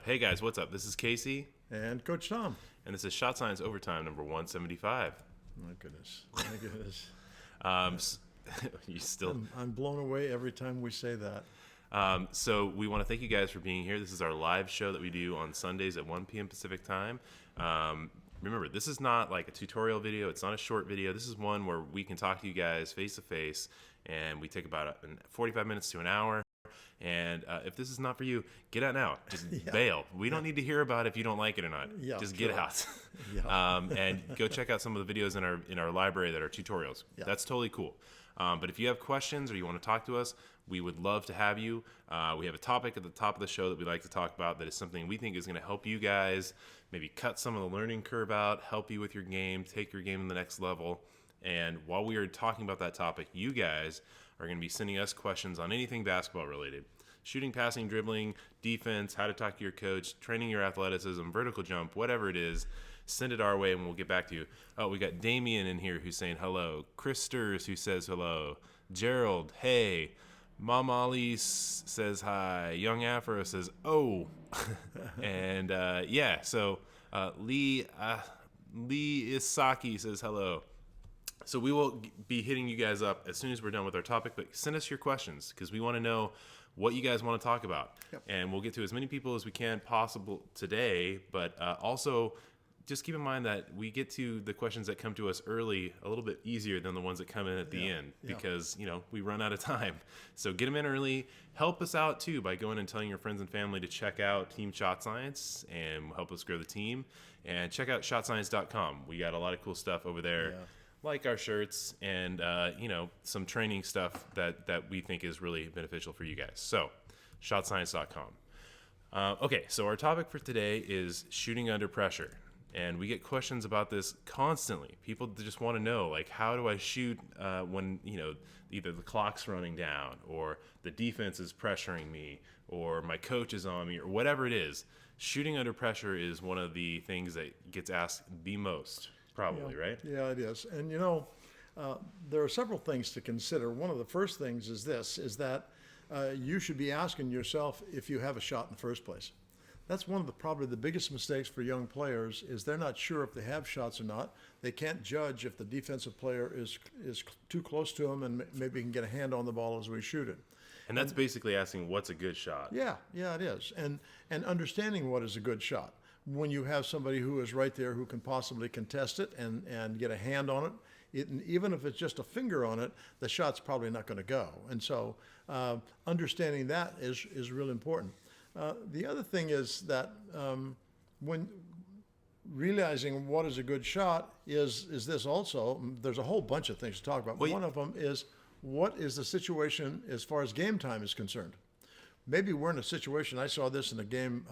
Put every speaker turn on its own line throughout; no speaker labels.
Hey guys, what's up? This is Casey,
And Coach Tom.
and this is Shot Science Overtime number 175.
My goodness. My goodness.
S- you still.
I'm blown away every time we say that.
So we want to thank you guys for being here. This is our live show that we do on Sundays at 1 p.m. Pacific time. Remember, this is not like a tutorial video. It's not a short video. This is one where we can talk to you guys face to face, and we take about 45 minutes to an hour. And if this is not for you, get out now. Just bail. We don't need to hear about if you don't like it or not. Just get out. And go check out some of the videos in our library that are tutorials. That's totally cool. But if you have questions or you want to talk to us, we would love to have you. We have a topic at the top of the show that we like to talk about that is something we think is going to help you guys maybe cut some of the learning curve out, help you with your game, take your game to the next level. And while we are talking about that topic, you guys are going to be sending us questions on anything basketball related. Shooting, passing, dribbling, defense, how to talk to your coach, training your athleticism, vertical jump, whatever it is, send it our way and we'll get back to you. Oh, we got Damien in here who's saying hello. Chris Sturs who says hello. Gerald, hey. Mom Ali says hi. Young Afro says, oh. And so Lee Isaki says hello. So we will be hitting you guys up as soon as we're done with our topic, but send us your questions because we want to know what you guys want to talk about. And we'll get to as many people as we can possible today, but also just keep in mind that we get to the questions that come to us early a little bit easier than the ones that come in at the end because, we run out of time. So get them in early. Help us out, too, by going and telling your friends and family to check out Team Shot Science and help us grow the team. And check out shotscience.com. We got a lot of cool stuff over there. Like our shirts and, some training stuff that we think is really beneficial for you guys. So, shotscience.com. Okay, so our topic for today is shooting under pressure. And we get questions about this constantly. People just want to know, like, how do I shoot when, either the clock's running down or the defense is pressuring me or my coach is on me or whatever it is. Shooting under pressure is one of the things that gets asked the most. Probably, right?
Yeah, it is. And, there are several things to consider. One of the first things is that you should be asking yourself if you have a shot in the first place. That's one of probably the biggest mistakes for young players is they're not sure if they have shots or not. They can't judge if the defensive player is too close to them and maybe can get a hand on the ball as we shoot it.
And that's basically asking what's a good shot.
Yeah, it is. And understanding what is a good shot. When you have somebody who is right there who can possibly contest it and get a hand on it, even if it's just a finger on it, the shot's probably not going to go. And so understanding that is really important. The other thing is that when realizing what is a good shot is this also, there's a whole bunch of things to talk about. One of them is what is the situation as far as game time is concerned. Maybe we're in a situation, I saw this in a game,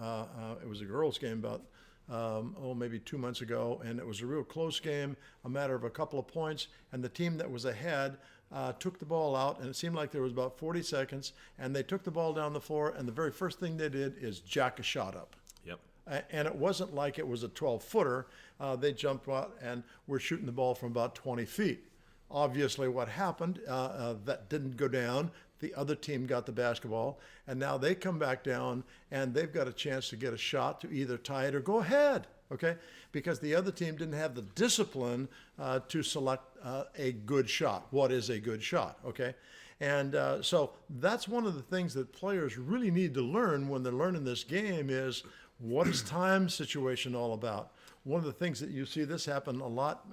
it was a girls' game about, maybe 2 months ago, and it was a real close game, a matter of a couple of points, and the team that was ahead took the ball out, and it seemed like there was about 40 seconds, and they took the ball down the floor, and the very first thing they did is jack a shot up.
Yep.
And it wasn't like it was a 12-footer. They jumped out and were shooting the ball from about 20 feet. Obviously, what happened, that didn't go down. The other team got the basketball, and now they come back down, and they've got a chance to get a shot to either tie it or go ahead, okay? Because the other team didn't have the discipline to select a good shot. What is a good shot, okay? And so that's one of the things that players really need to learn when they're learning this game is what is time situation all about? One of the things that you see this happen a lot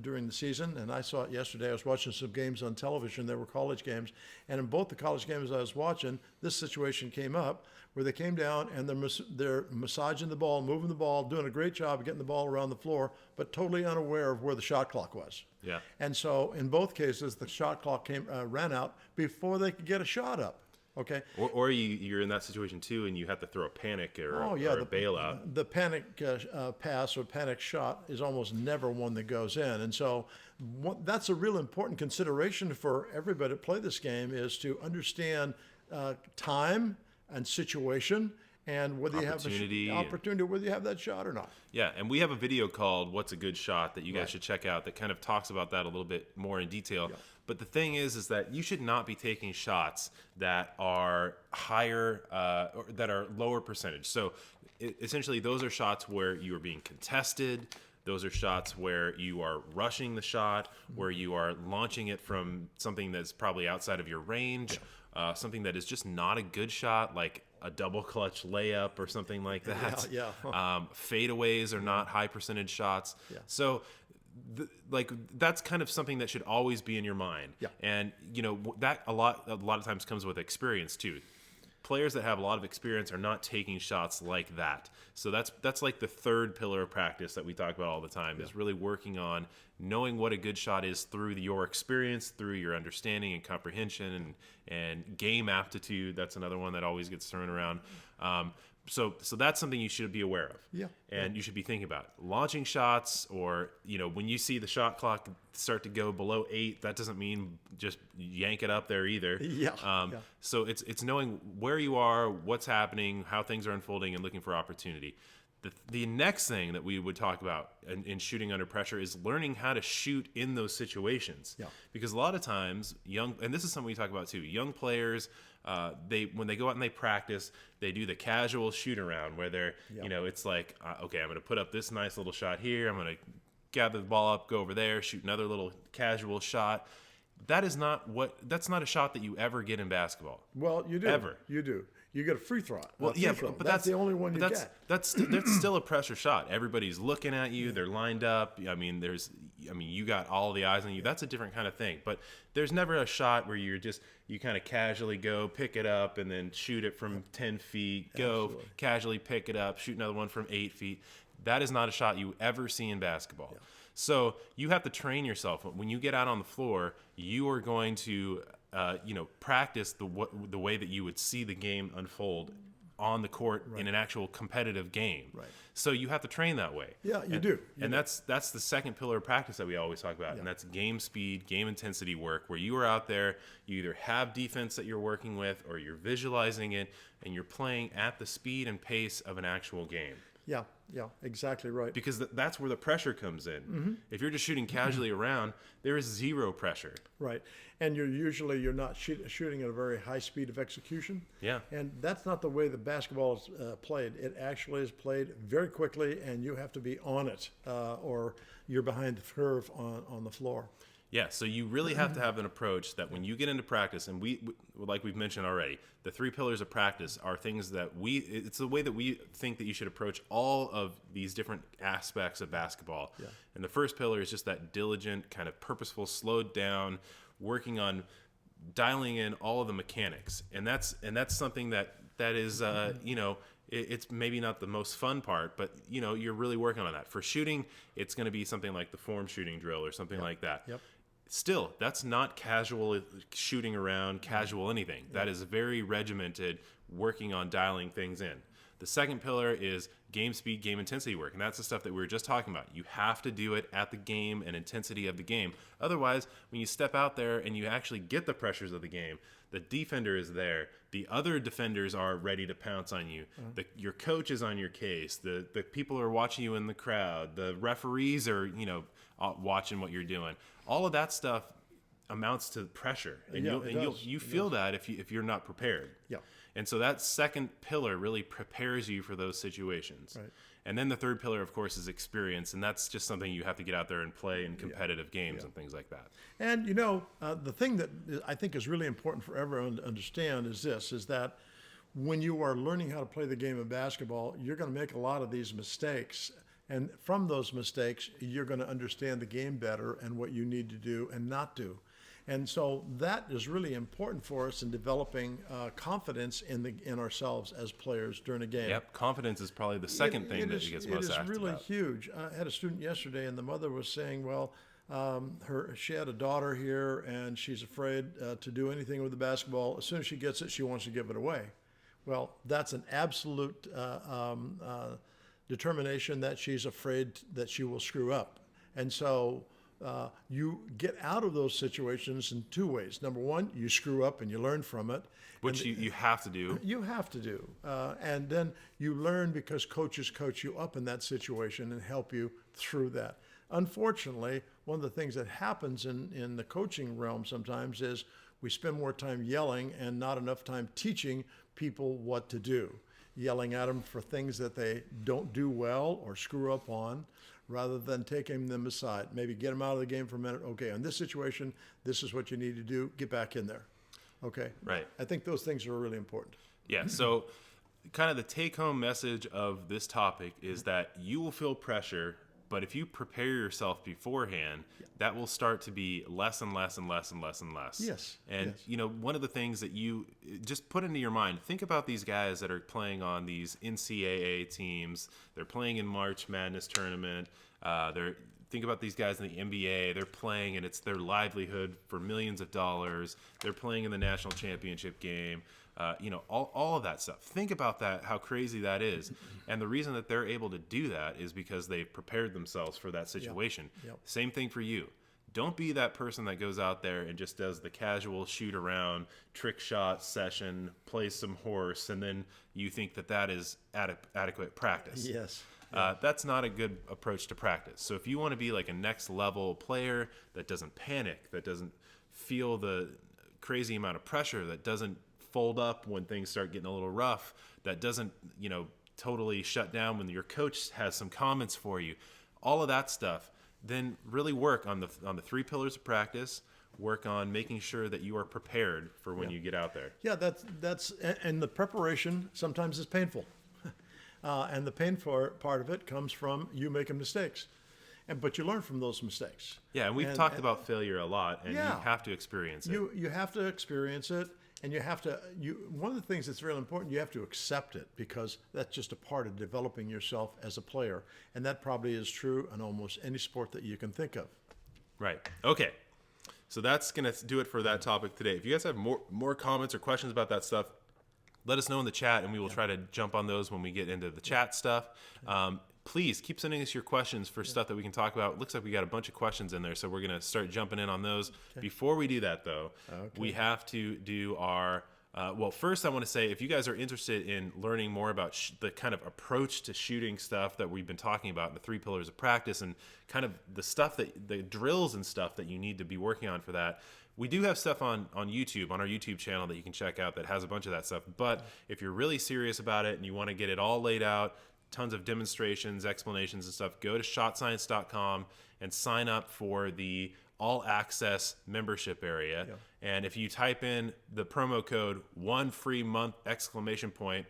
during the season, and I saw it yesterday. I was watching some games on television. They were college games, and in both the college games I was watching, this situation came up where they came down and they're massaging the ball, moving the ball, doing a great job of getting the ball around the floor, but totally unaware of where the shot clock was.
Yeah.
And so in both cases, the shot clock ran out before they could get a shot up. Okay.
Or you're in that situation too, and you have to throw a panic or a bailout.
The panic pass or panic shot is almost never one that goes in, and so that's a real important consideration for everybody to play this game is to understand time and situation and whether you have the opportunity, whether you have that shot or not.
Yeah, and we have a video called "What's a Good Shot" that you guys should check out that kind of talks about that a little bit more in detail. Yeah. But the thing is that you should not be taking shots that are higher or that are lower percentage. So essentially, those are shots where you are being contested. Those are shots where you are rushing the shot, where you are launching it from something that's probably outside of your range, something that is just not a good shot, like a double clutch layup or something like that.
Yeah.
Fadeaways are not high percentage shots.
Yeah.
So that's kind of something that should always be in your mind.
Yeah.
And that a lot of times comes with experience too. Players that have a lot of experience are not taking shots like that. So that's like the third pillar of practice that we talk about all the time, is really working on knowing what a good shot is through your experience, through your understanding and comprehension and game aptitude. That's another one that always gets thrown around. So that's something you should be aware of.
Yeah.
And you should be thinking about launching shots, or when you see the shot clock start to go below 8, that doesn't mean just yank it up there either.
Yeah.
So it's knowing where you are, what's happening, how things are unfolding, and looking for opportunity. The next thing that we would talk about in shooting under pressure is learning how to shoot in those situations.
Yeah.
Because a lot of times, and this is something we talk about too, young players, when they go out and they practice, they do the casual shoot around where they're, it's like, okay, I'm going to put up this nice little shot here. I'm going to gather the ball up, go over there, shoot another little casual shot. That's not a shot that you ever get in basketball.
Well, you do.
Ever.
You do. You get a free throw.
Well,
yeah, but that's the only one you get.
That's still a pressure shot. Everybody's looking at you. They're lined up. You got all the eyes on you. That's a different kind of thing. But there's never a shot where you kind of casually go, pick it up, and then shoot it from 10 feet, go
Absolutely.
casually pick it up, shoot another one from 8 feet. That is not a shot you ever see in basketball.
Yeah.
So you have to train yourself. When you get out on the floor, you are going to practice the way that you would see the game unfold on the court in an actual competitive game.
Right.
So you have to train that way.
Yeah, you do.
And that's the second pillar of practice that we always talk about, and that's game speed, game intensity work, where you are out there, you either have defense that you're working with, or you're visualizing it, and you're playing at the speed and pace of an actual game.
Yeah, exactly right.
Because that's where the pressure comes in. Mm-hmm. If you're just shooting casually around, there is zero pressure.
Right. And you're not shooting at a very high speed of execution.
Yeah.
And that's not the way the basketball is played. It actually is played very quickly, and you have to be on it, or you're behind the curve on the floor.
Yeah, so you really have to have an approach that when you get into practice, and we like we've mentioned already, the 3 pillars of practice are things that it's the way that we think that you should approach all of these different aspects of basketball.
Yeah.
And the first pillar is just that diligent, kind of purposeful, slowed down, working on dialing in all of the mechanics. And that's something that is, it's maybe not the most fun part, but you're really working on that. For shooting, it's going to be something like the form shooting drill or something like that.
Yep.
Still, that's not casual shooting around, casual anything. Yep. That is very regimented, working on dialing things in. The second pillar is game speed, game intensity work, and that's the stuff that we were just talking about. You have to do it at the game and intensity of the game. Otherwise, when you step out there and you actually get the pressures of the game, the defender is there. The other defenders are ready to pounce on you. Your coach is on your case. The people are watching you in the crowd. The referees are, watching what you're doing. All of that stuff amounts to pressure, and you feel that if you're not prepared.
Yeah.
And so that second pillar really prepares you for those situations.
Right.
And then the third pillar, of course, is experience, and that's just something you have to get out there and play in competitive games and things like that.
And the thing that I think is really important for everyone to understand is that when you are learning how to play the game of basketball, you're going to make a lot of these mistakes. And from those mistakes, you're going to understand the game better and what you need to do and not do. And so that is really important for us in developing confidence in ourselves as players during a game.
Yep, confidence is probably the second thing that gets most asked about.
It is really huge. I had a student yesterday, and the mother was saying, well, she had a daughter here, and she's afraid to do anything with the basketball. As soon as she gets it, she wants to give it away. Well, that's an absolute determination that she's afraid that she will screw up. And so you get out of those situations in 2 ways. Number one, you screw up and you learn from it.
Which you have to do.
You have to do. And then you learn because coaches coach you up in that situation and help you through that. Unfortunately, one of the things that happens in the coaching realm sometimes is we spend more time yelling and not enough time teaching people what to do. Yelling at them for things that they don't do well or screw up on, rather than taking them aside. Maybe get them out of the game for a minute. Okay, in this situation, this is what you need to do. Get back in there. Okay?
Right.
I think those things are really important.
Yeah. So, kind of the take-home message of this topic is that you will feel pressure, but if you prepare yourself beforehand, that will start to be less and less and less and less and less.
Yes.
And,
yes.
one of the things that you just put into your mind, think about these guys that are playing on these NCAA teams. They're playing in March Madness tournament. Think about these guys in the NBA. They're playing, and it's their livelihood for millions of dollars. They're playing in the national championship game. All of that stuff. Think about that, how crazy that is. And the reason that they're able to do that is because they've prepared themselves for that situation.
Yep.
Same thing for you. Don't be that person that goes out there and just does the casual shoot around, trick shot session, plays some horse, and then you think that is adequate practice.
Yes.
That's not a good approach to practice. So if you want to be like a next level player that doesn't panic, that doesn't feel the crazy amount of pressure, that doesn't fold up when things start getting a little rough, that doesn't, totally shut down when your coach has some comments for you, all of that stuff, then really work on the 3 pillars of practice. Work on making sure that you are prepared for when you get out there.
Yeah, that's and the preparation sometimes is painful. And the painful part of it comes from you making mistakes. But you learn from those mistakes.
Yeah, and we've talked about failure a lot, and you have to experience it.
You have to experience it, and you have to. One of the things that's really important, you have to accept it, because that's just a part of developing yourself as a player, and that probably is true in almost any sport that you can think of.
Right. Okay. So that's gonna do it for that topic today. If you guys have more comments or questions about that stuff, let us know in the chat, and we will try to jump on those when we get into the chat stuff. Please keep sending us your questions for stuff that we can talk about. It looks like we got a bunch of questions in there, so we're going to start jumping in on those. Okay. Before we do that, though, we have to do our first I want to say, if you guys are interested in learning more about the kind of approach to shooting stuff that we've been talking about in the 3 pillars of practice, and kind of the stuff the drills and stuff that you need to be working on for that, we do have stuff on YouTube, on our YouTube channel, that you can check out that has a bunch of that stuff. But if you're really serious about it and you want to get it all laid out, tons of demonstrations, explanations, and stuff, go to shotscience.com and sign up for the all access membership area. Yeah. And if you type in the promo code 1 free month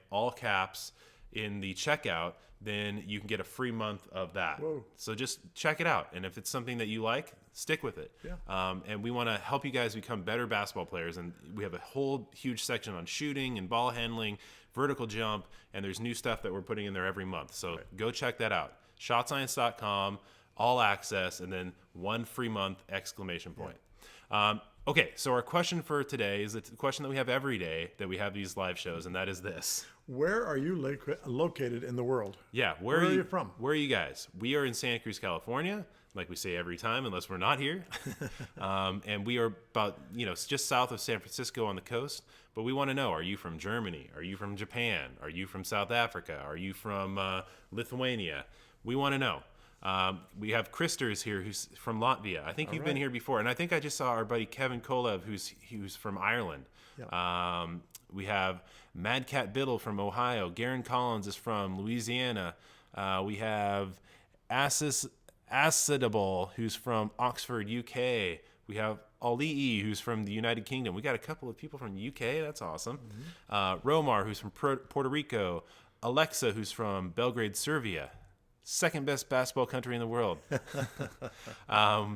all caps in the checkout, then you can get a free month of that.
Whoa.
So just check it out. And if it's something that you like, stick with it.
Yeah.
And we want to help you guys become better basketball players. And we have a whole huge section on shooting and ball handling, vertical jump, and there's new stuff that we're putting in there every month. So go check that out. shotscience.com, all access, and then 1 free month ! Yeah. Okay, so our question for today is the question that we have every day that we have these live shows, and that is this.
Where are you located in the world?
Yeah,
where are you from?
Where are you guys? We are in Santa Cruz, California, like we say every time, unless we're not here. And we are about, just south of San Francisco on the coast. But we want to know, are you from Germany? Are you from Japan? Are you from South Africa? Are you from Lithuania? We want to know. We have Christers here, who's from Latvia. I think you've been here before, and I think I just saw our buddy Kevin Kolev, who's from Ireland. Yeah. We have Mad Cat Biddle from Ohio. Garen Collins is from Louisiana. We have Acidable, who's from Oxford, UK. We have Alii, who's from the United Kingdom. We got a couple of people from the UK. That's awesome. Mm-hmm. Romar, who's from Puerto Rico. Alexa, who's from Belgrade, Serbia. Second best basketball country in the world.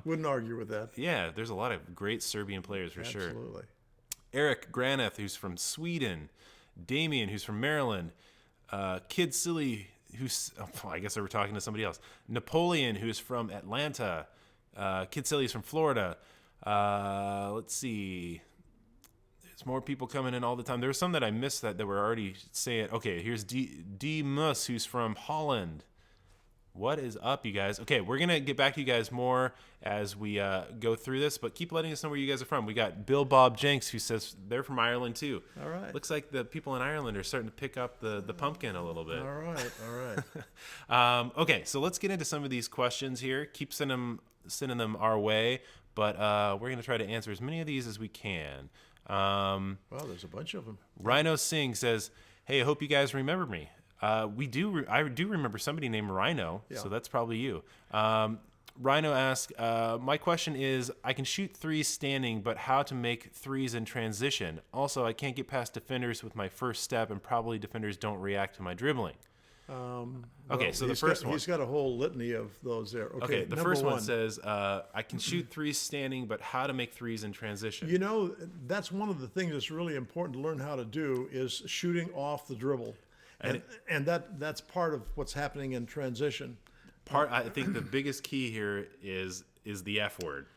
Wouldn't argue with that.
Yeah, there's a lot of great Serbian players for sure.
Absolutely.
Eric Graneth, who's from Sweden. Damien, who's from Maryland. Kid Silly, I guess they were talking to somebody else. Napoleon, who's from Atlanta. Kid Silly's from Florida. Let's see. There's more people coming in all the time. There were some that I missed that were already saying. Okay, here's D. Mus, who's from Holland. What is up, you guys? Okay, we're going to get back to you guys more as we go through this, but keep letting us know where you guys are from. We got Bill Bob Jenks, who says they're from Ireland, too.
All right.
Looks like the people in Ireland are starting to pick up the pumpkin a little bit.
All
Okay, so let's get into some of these questions here. Keep sending them our way, but we're going to try to answer as many of these as we can.
Well, there's a bunch of them.
Rhino Singh says, "Hey, I hope you guys remember me." I do remember somebody named Rhino, so that's probably you. Rhino asks, "My question is, I can shoot threes standing, but how to make threes in transition? Also, I can't get past defenders with my first step, and probably defenders don't react to my dribbling." Okay, so the first one.
He's got a whole litany of those there.
Okay, the first one says, "I can shoot threes standing, but how to make threes in transition?"
You know, that's one of the things that's really important to learn how to do is shooting off the dribble. And that's part of what's happening in transition.
I think the biggest key here is the F word.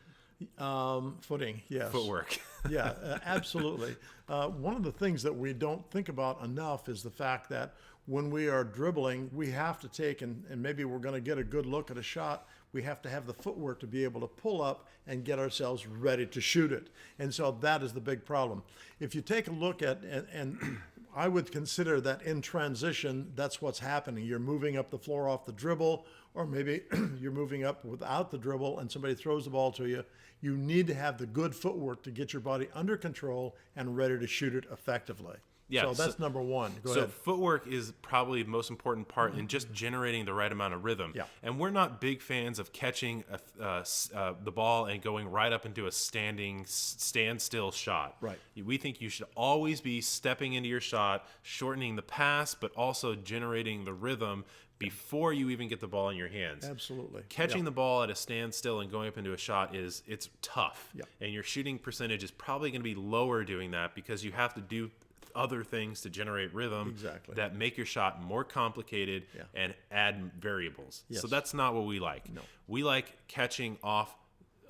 Footing, yes.
Footwork.
Yeah, absolutely. One of the things that we don't think about enough is the fact that when we are dribbling, we have to take, and maybe we're going to get a good look at a shot, we have to have the footwork to be able to pull up and get ourselves ready to shoot it. And so that is the big problem. If you take a look at, and I would consider that in transition, that's what's happening. You're moving up the floor off the dribble, or maybe you're moving up without the dribble and somebody throws the ball to you. You need to have the good footwork to get your body under control and ready to shoot it effectively.
Yeah,
so that's number one. Go
so
ahead.
footwork is probably the most important part in just generating the right amount of rhythm.
Yeah.
And we're not big fans of catching the ball and going right up into a standstill shot.
Right.
We think you should always be stepping into your shot, shortening the pass, but also generating the rhythm before you even get the ball in your hands.
Absolutely.
Catching the ball at a standstill and going up into a shot it's tough.
Yeah.
And your shooting percentage is probably going to be lower doing that because you have to do other things to generate rhythm that make your shot more complicated and add variables.
Yes.
So that's not what we like.
No.
We like catching off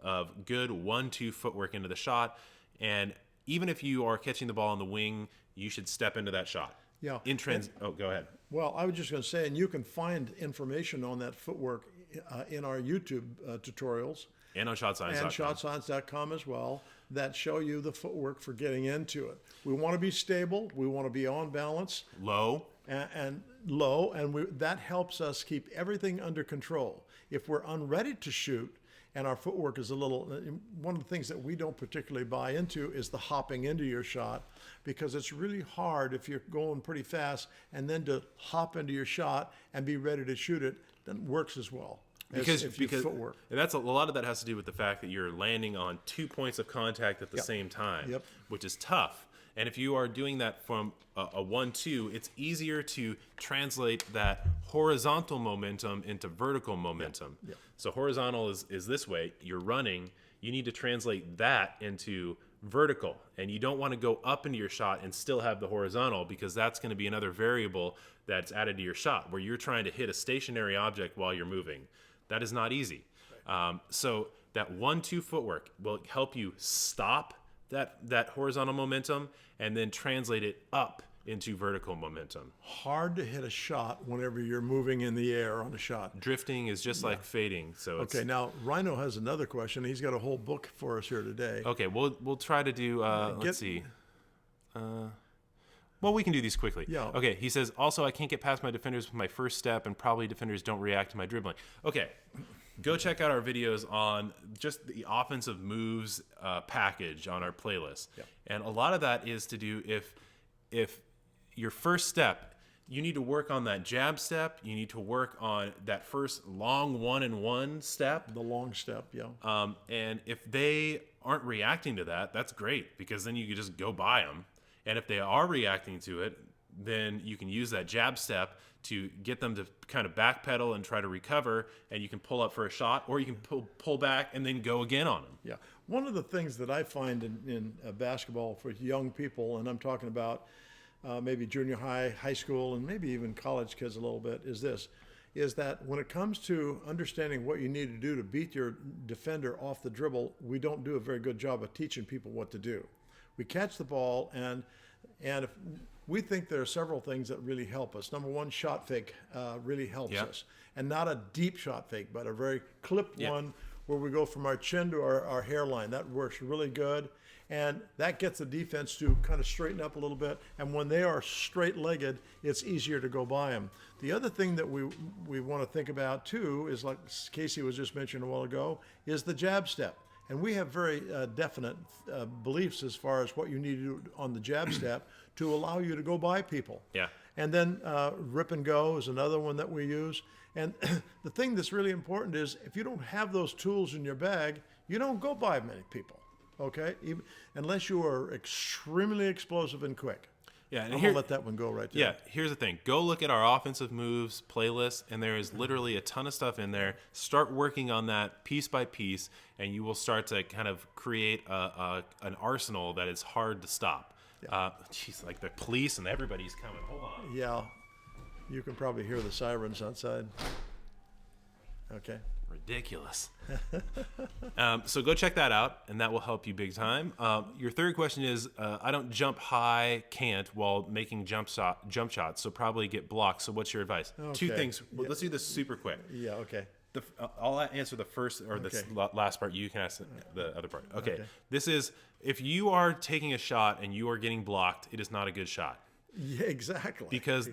of good 1-2 footwork into the shot, and even if you are catching the ball on the wing, you should step into that shot.
Yeah.
Go ahead.
Well, I was just going to say, and you can find information on that footwork in our YouTube tutorials.
And on ShotScience.com.
And ShotScience.com as well, that show you the footwork for getting into it. We want to be stable. We want to be on balance.
Low.
And low, and that helps us keep everything under control. If we're unready to shoot, and our footwork is a little, one of the things that we don't particularly buy into is the hopping into your shot, because it's really hard if you're going pretty fast and then to hop into your shot and be ready to shoot it, then works as well. Because footwork.
And that's a lot of that has to do with the fact that you're landing on 2 points of contact at the same time, which is tough. And if you are doing that from a 1-2, it's easier to translate that horizontal momentum into vertical momentum.
Yeah.
So horizontal is this way. You're running. You need to translate that into vertical. And you don't want to go up into your shot and still have the horizontal, because that's going to be another variable that's added to your shot, where you're trying to hit a stationary object while you're moving. That is not easy. So that 1-2 footwork will help you stop that horizontal momentum and then translate it up into vertical momentum.
Hard to hit a shot whenever you're moving in the air on a shot.
Drifting is just like fading. So
okay, now Rhino has another question. He's got a whole book for us here today.
Okay, we'll try to do. Let's see. Well, we can do these quickly.
Yeah.
Okay, he says, also, I can't get past my defenders with my first step, and probably defenders don't react to my dribbling. Okay, go check out our videos on just the offensive moves package on our playlist.
Yeah.
And a lot of that is to do if your first step, you need to work on that jab step. You need to work on that first long 1-and-1 step.
The long step, yeah.
And if they aren't reacting to that, that's great, because then you can just go by them. And if they are reacting to it, then you can use that jab step to get them to kind of backpedal and try to recover, and you can pull up for a shot, or you can pull back and then go again on them.
Yeah. One of the things that I find in basketball for young people, and I'm talking about maybe junior high, high school, and maybe even college kids a little bit, is that when it comes to understanding what you need to do to beat your defender off the dribble, we don't do a very good job of teaching people what to do. We catch the ball, and if we think there are several things that really help us. Number one, shot fake really helps us. And not a deep shot fake, but a very clipped one where we go from our chin to our hairline. That works really good. And that gets the defense to kind of straighten up a little bit. And when they are straight-legged, it's easier to go by them. The other thing that we want to think about too is, like Casey was just mentioning a while ago, is the jab step. And we have very definite beliefs as far as what you need to do on the jab step to allow you to go by people.
Yeah.
And then rip and go is another one that we use. And the thing that's really important is if you don't have those tools in your bag, you don't go by many people, okay? Unless you are extremely explosive and quick.
Yeah, and
I'm going to let that one go right there.
Yeah, here's the thing. Go look at our offensive moves playlist, and there is literally a ton of stuff in there. Start working on that piece by piece, and you will start to kind of create an arsenal that is hard to stop. Geez, like the police and everybody's coming. Hold on.
Yeah, you can probably hear the sirens outside. Okay.
Ridiculous. So go check that out, and that will help you big time. Your third question is, I don't jump high, can't, while making jump shots, so probably get blocked. So what's your advice? Two
Okay.
things. Well, let's do this super quick.
Yeah, okay.
I'll answer the first or the last part. You can ask the other part. Okay. This is, if you are taking a shot and you are getting blocked, it is not a good shot.
Yeah, exactly.
Because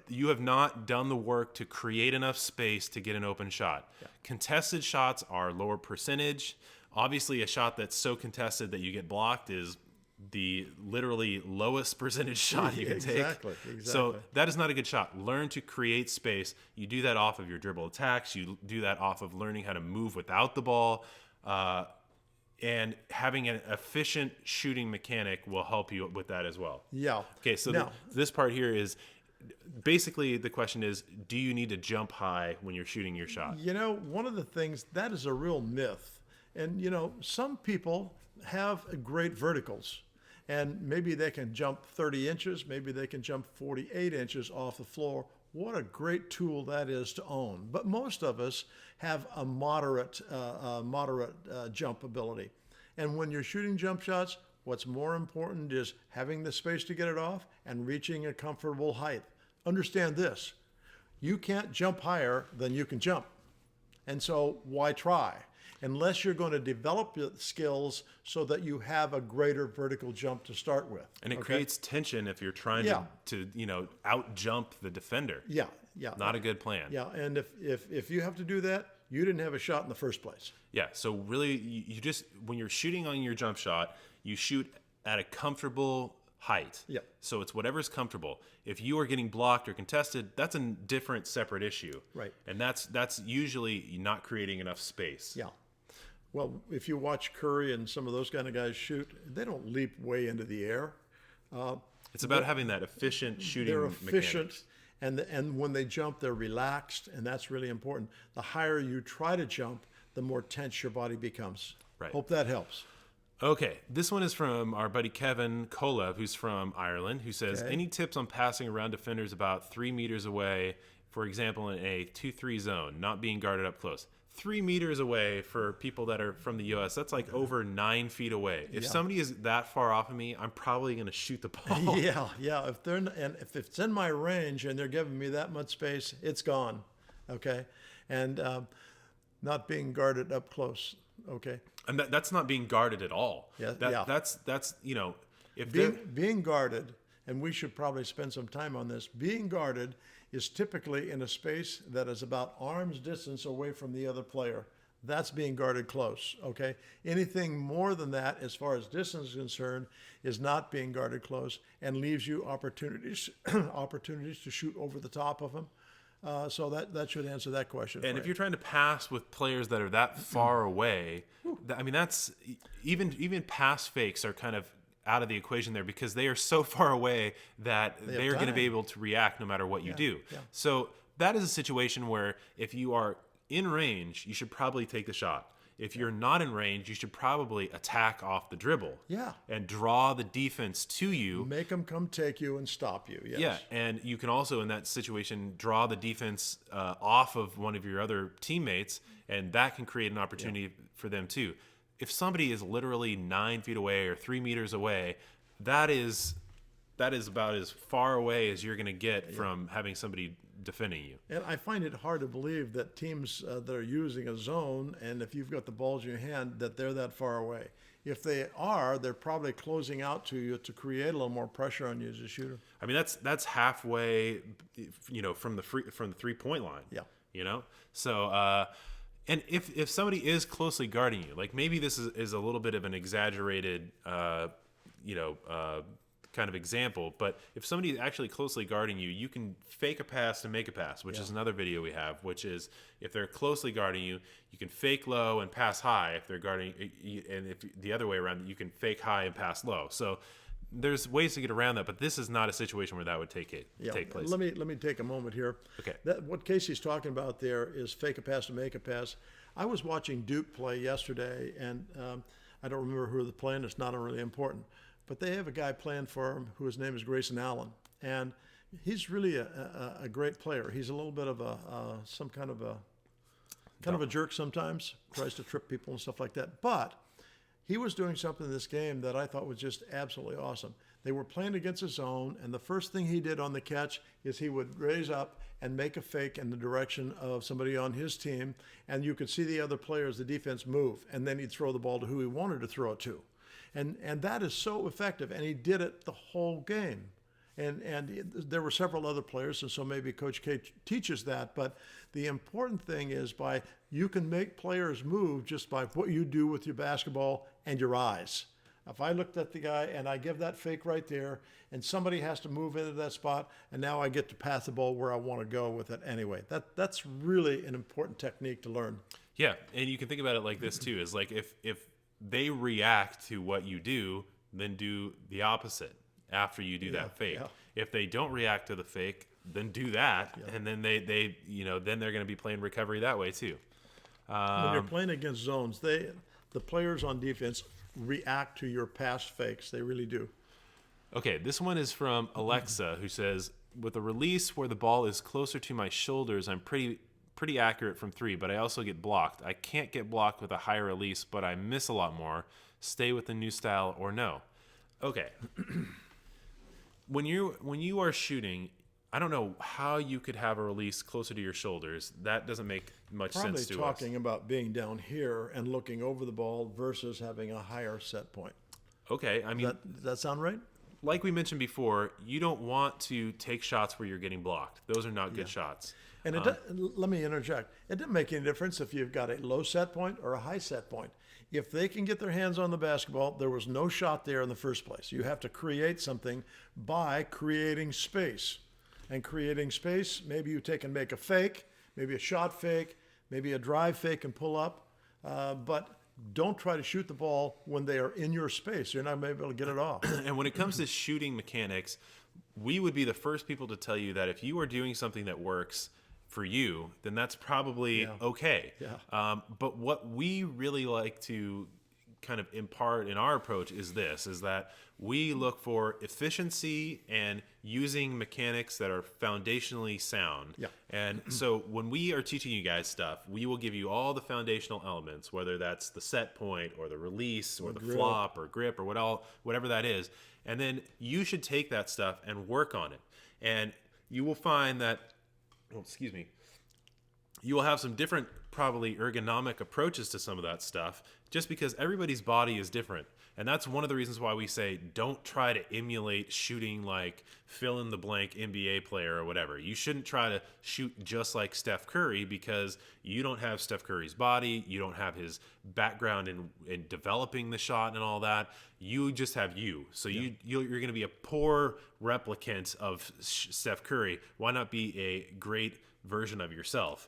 you have not done the work to create enough space to get an open shot. Yeah. Contested shots are lower percentage. Obviously, a shot that's so contested that you get blocked is the literally lowest percentage shot you can take.
Exactly.
So that is not a good shot. Learn to create space. You do that off of your dribble attacks. You do that off of learning how to move without the ball. And having an efficient shooting mechanic will help you with that as well.
Yeah.
Okay, so this part here is basically the question is, do you need to jump high when you're shooting your shot?
You know, one of the things, that is a real myth. And, you know, some people have great verticals. And maybe they can jump 30 inches. Maybe they can jump 48 inches off the floor. What a great tool that is to own. But most of us have a moderate jump ability. And when you're shooting jump shots, what's more important is having the space to get it off and reaching a comfortable height. Understand this, you can't jump higher than you can jump. And so why try? Unless you're going to develop the skills so that you have a greater vertical jump to start with.
And it creates tension if you're trying to out jump the defender.
Yeah.
Not a good plan.
Yeah, and if you have to do that, you didn't have a shot in the first place.
Yeah, so really you just, when you're shooting on your jump shot, you shoot at a comfortable height.
Yeah.
So it's whatever's comfortable. If you are getting blocked or contested, that's a different separate issue.
Right.
And that's usually not creating enough space.
Yeah. Well, if you watch Curry and some of those kind of guys shoot, they don't leap way into the air.
It's about having that efficient shooting
They're efficient,
mechanics.
and when they jump, they're relaxed, and that's really important. The higher you try to jump, the more tense your body becomes.
Right.
Hope that helps.
Okay, this one is from our buddy Kevin Kolev, who's from Ireland, who says, any tips on passing around defenders about 3 meters away, for example, in a 2-3 zone, not being guarded up close? 3 meters away for people that are from the U.S., that's like over 9 feet away. If somebody is that far off of me, I'm probably going to shoot the ball.
Yeah. If it's in my range and they're giving me that much space, it's gone. Okay, and not being guarded up close. Okay,
and that's not being guarded at all.
Yeah,
That's if
being guarded, and we should probably spend some time on this. Being guarded is typically in a space that is about arm's distance away from the other player. That's being guarded close, okay? Anything more than that, as far as distance is concerned, is not being guarded close and leaves you opportunities to shoot over the top of them. So that should answer that question.
And if you're trying to pass with players that are that far away, that's even pass fakes are kind of out of the equation there, because they are so far away that they're going to be able to react no matter what you do.
Yeah.
So that is a situation where if you are in range, you should probably take the shot. If you're not in range, you should probably attack off the dribble.
Yeah.
And draw the defense to you.
Make them come take you and stop you. Yes.
Yeah, and you can also in that situation draw the defense off of one of your other teammates, and that can create an opportunity for them too. If somebody is literally 9 feet away or 3 meters away, that is about as far away as you're going to get from having somebody defending you.
And I find it hard to believe that teams that are using a zone, and if you've got the balls in your hand, that they're that far away. If they are, they're probably closing out to you to create a little more pressure on you as a shooter.
I mean, that's halfway, from the 3-point line.
Yeah.
So and if somebody is closely guarding you, like maybe this is a little bit of an exaggerated kind of example, but if somebody is actually closely guarding you, you can fake a pass to make a pass, which is another video we have, which is if they're closely guarding you, you can fake low and pass high if they're guarding, and if the other way around, you can fake high and pass low. So there's ways to get around that, but this is not a situation where that would take place.
Let me take a moment here.
Okay.
What Casey's talking about there is fake a pass to make a pass. I was watching Duke play yesterday, and I don't remember who they're playing. It's not really important. But they have a guy playing for him whose name is Grayson Allen, and he's really a great player. He's a little bit of some kind of a jerk sometimes, tries to trip people and stuff like that. But he was doing something in this game that I thought was just absolutely awesome. They were playing against his zone, and the first thing he did on the catch is he would raise up and make a fake in the direction of somebody on his team, and you could see the other players, the defense, move, and then he'd throw the ball to who he wanted to throw it to. And that is so effective, and he did it the whole game. And there were several other players, and so maybe Coach K teaches that. But the important thing is you can make players move just by what you do with your basketball and your eyes. If I looked at the guy and I give that fake right there, and somebody has to move into that spot, and now I get to pass the ball where I want to go with it anyway. That's really an important technique to learn.
Yeah, and you can think about it like this too: is like if they react to what you do, then do the opposite after you do that fake.
Yeah.
If they don't react to the fake, then do that, and then then they're going to be playing recovery that way too.
When you're playing against zones, the players on defense react to your pass fakes. They really do.
Okay, this one is from Alexa, who says, with a release where the ball is closer to my shoulders, I'm pretty accurate from 3, but I also get blocked. I can't get blocked with a higher release, but I miss a lot more. Stay with the new style or no? Okay. When you are shooting, I don't know how you could have a release closer to your shoulders. That doesn't make much sense to us.
Probably talking about being down here and looking over the ball versus having a higher set point.
Okay, I mean,
Does that sound right?
Like we mentioned before, you don't want to take shots where you're getting blocked. Those are not good shots.
And let me interject. It doesn't make any difference if you've got a low set point or a high set point. If they can get their hands on the basketball, there was no shot there in the first place. You have to create something by creating space. And creating space, maybe you take and make a fake, maybe a shot fake, maybe a drive fake and pull up. But don't try to shoot the ball when they are in your space. You're not going to be able to get it off.
And when it comes to shooting mechanics, we would be the first people to tell you that if you are doing something that works for you, then that's probably okay.
Yeah.
But what we really like to kind of impart in our approach is that we look for efficiency and using mechanics that are foundationally sound.
Yeah.
And so when we are teaching you guys stuff, we will give you all the foundational elements, whether that's the set point or the release or the flop or grip or whatever that is. And then you should take that stuff and work on it. And you will find that, you will have some different probably ergonomic approaches to some of that stuff just because everybody's body is different. And that's one of the reasons why we say don't try to emulate shooting like fill in the blank NBA player or whatever. You shouldn't try to shoot just like Steph Curry because you don't have Steph Curry's body. You don't have his background in developing the shot and all that. You just have you. So you're going to be a poor replicant of Steph Curry. Why not be a great version of yourself?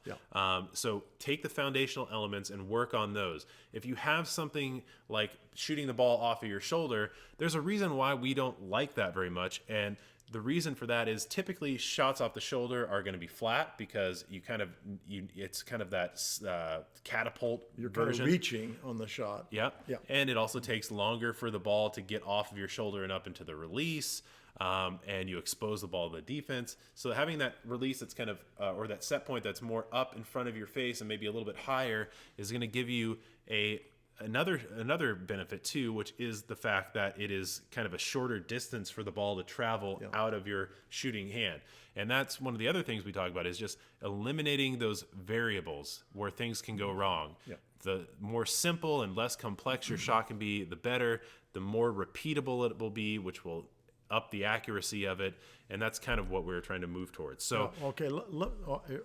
So take the foundational elements and work on those. If you have something like shooting the ball off of your shoulder, there's a reason why we don't like that very much. And the reason for that is typically shots off the shoulder are going to be flat because it's kind of that catapult
You're
version.
kind of reaching on the shot.
Yeah. And it also takes longer for the ball to get off of your shoulder and up into the release. And you expose the ball to the defense. So having that release that's kind of, or that set point that's more up in front of your face and maybe a little bit higher is going to give you a another benefit too, which is the fact that it is kind of a shorter distance for the ball to travel out of your shooting hand. And that's one of the other things we talk about, is just eliminating those variables where things can go wrong. The more simple and less complex your shot can be, the better. The more repeatable it will be, which will up the accuracy of it. And that's kind of what we're trying to move towards. So,
okay,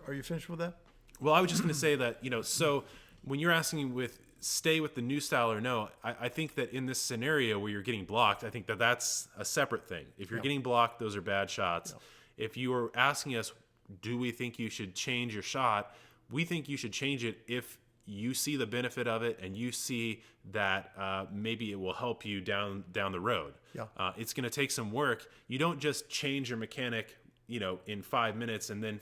are you finished with that?
well, I was just going to say that, so when you're asking stay with the new style or no, I think that in this scenario where you're getting blocked, I think that that's a separate thing. If you're getting blocked, those are bad shots. If you are asking us, do we think you should change your shot? We think you should change it if you see the benefit of it and you see that maybe it will help you down the road. It's going to take some work. You don't just change your mechanic, in 5 minutes and then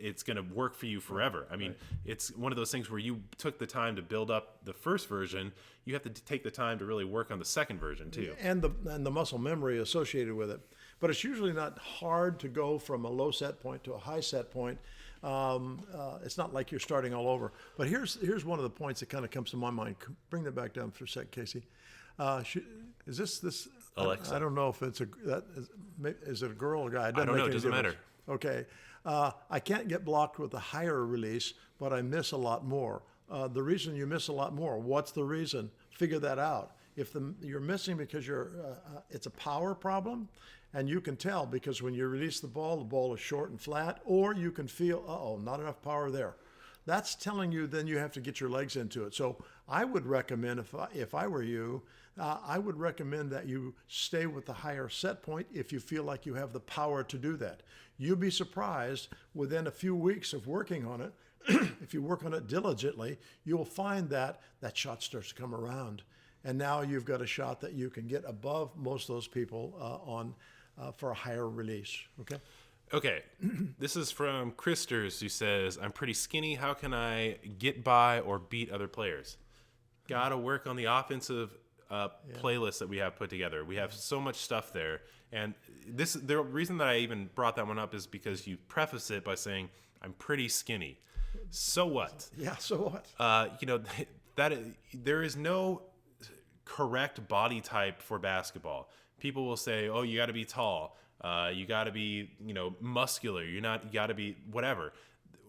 it's going to work for you forever. I mean, it's one of those things where you took the time to build up the first version. You have to take the time to really work on the second version too.
And the muscle memory associated with it. But it's usually not hard to go from a low set point to a high set point. It's not like you're starting all over. But here's one of the points that kind of comes to my mind. Bring that back down for a sec, Casey. Is this
Alexa?
I don't know if is it a girl or a guy?
I don't know. It doesn't matter.
Okay. I can't get blocked with a higher release, but I miss a lot more. The reason you miss a lot more, what's the reason? Figure that out. If you're missing because it's a power problem, and you can tell because when you release the ball is short and flat, or you can feel, not enough power there. That's telling you then you have to get your legs into it. So I would recommend, if I were you, I would recommend that you stay with the higher set point if you feel like you have the power to do that. You'll be surprised within a few weeks of working on it, if you work on it diligently, you'll find that shot starts to come around. And now you've got a shot that you can get above most of those people for a higher release.
Okay. This is from Christers, who says, I'm pretty skinny. How can I get by or beat other players? Got to work on the offensive playlist that we have put together. We have so much stuff there. And the reason that I even brought that one up is because you preface it by saying, I'm pretty skinny. So what?
Yeah, so what?
There is no correct body type for basketball. People will say, oh, you got to be tall. You got to be, muscular. You got to be whatever.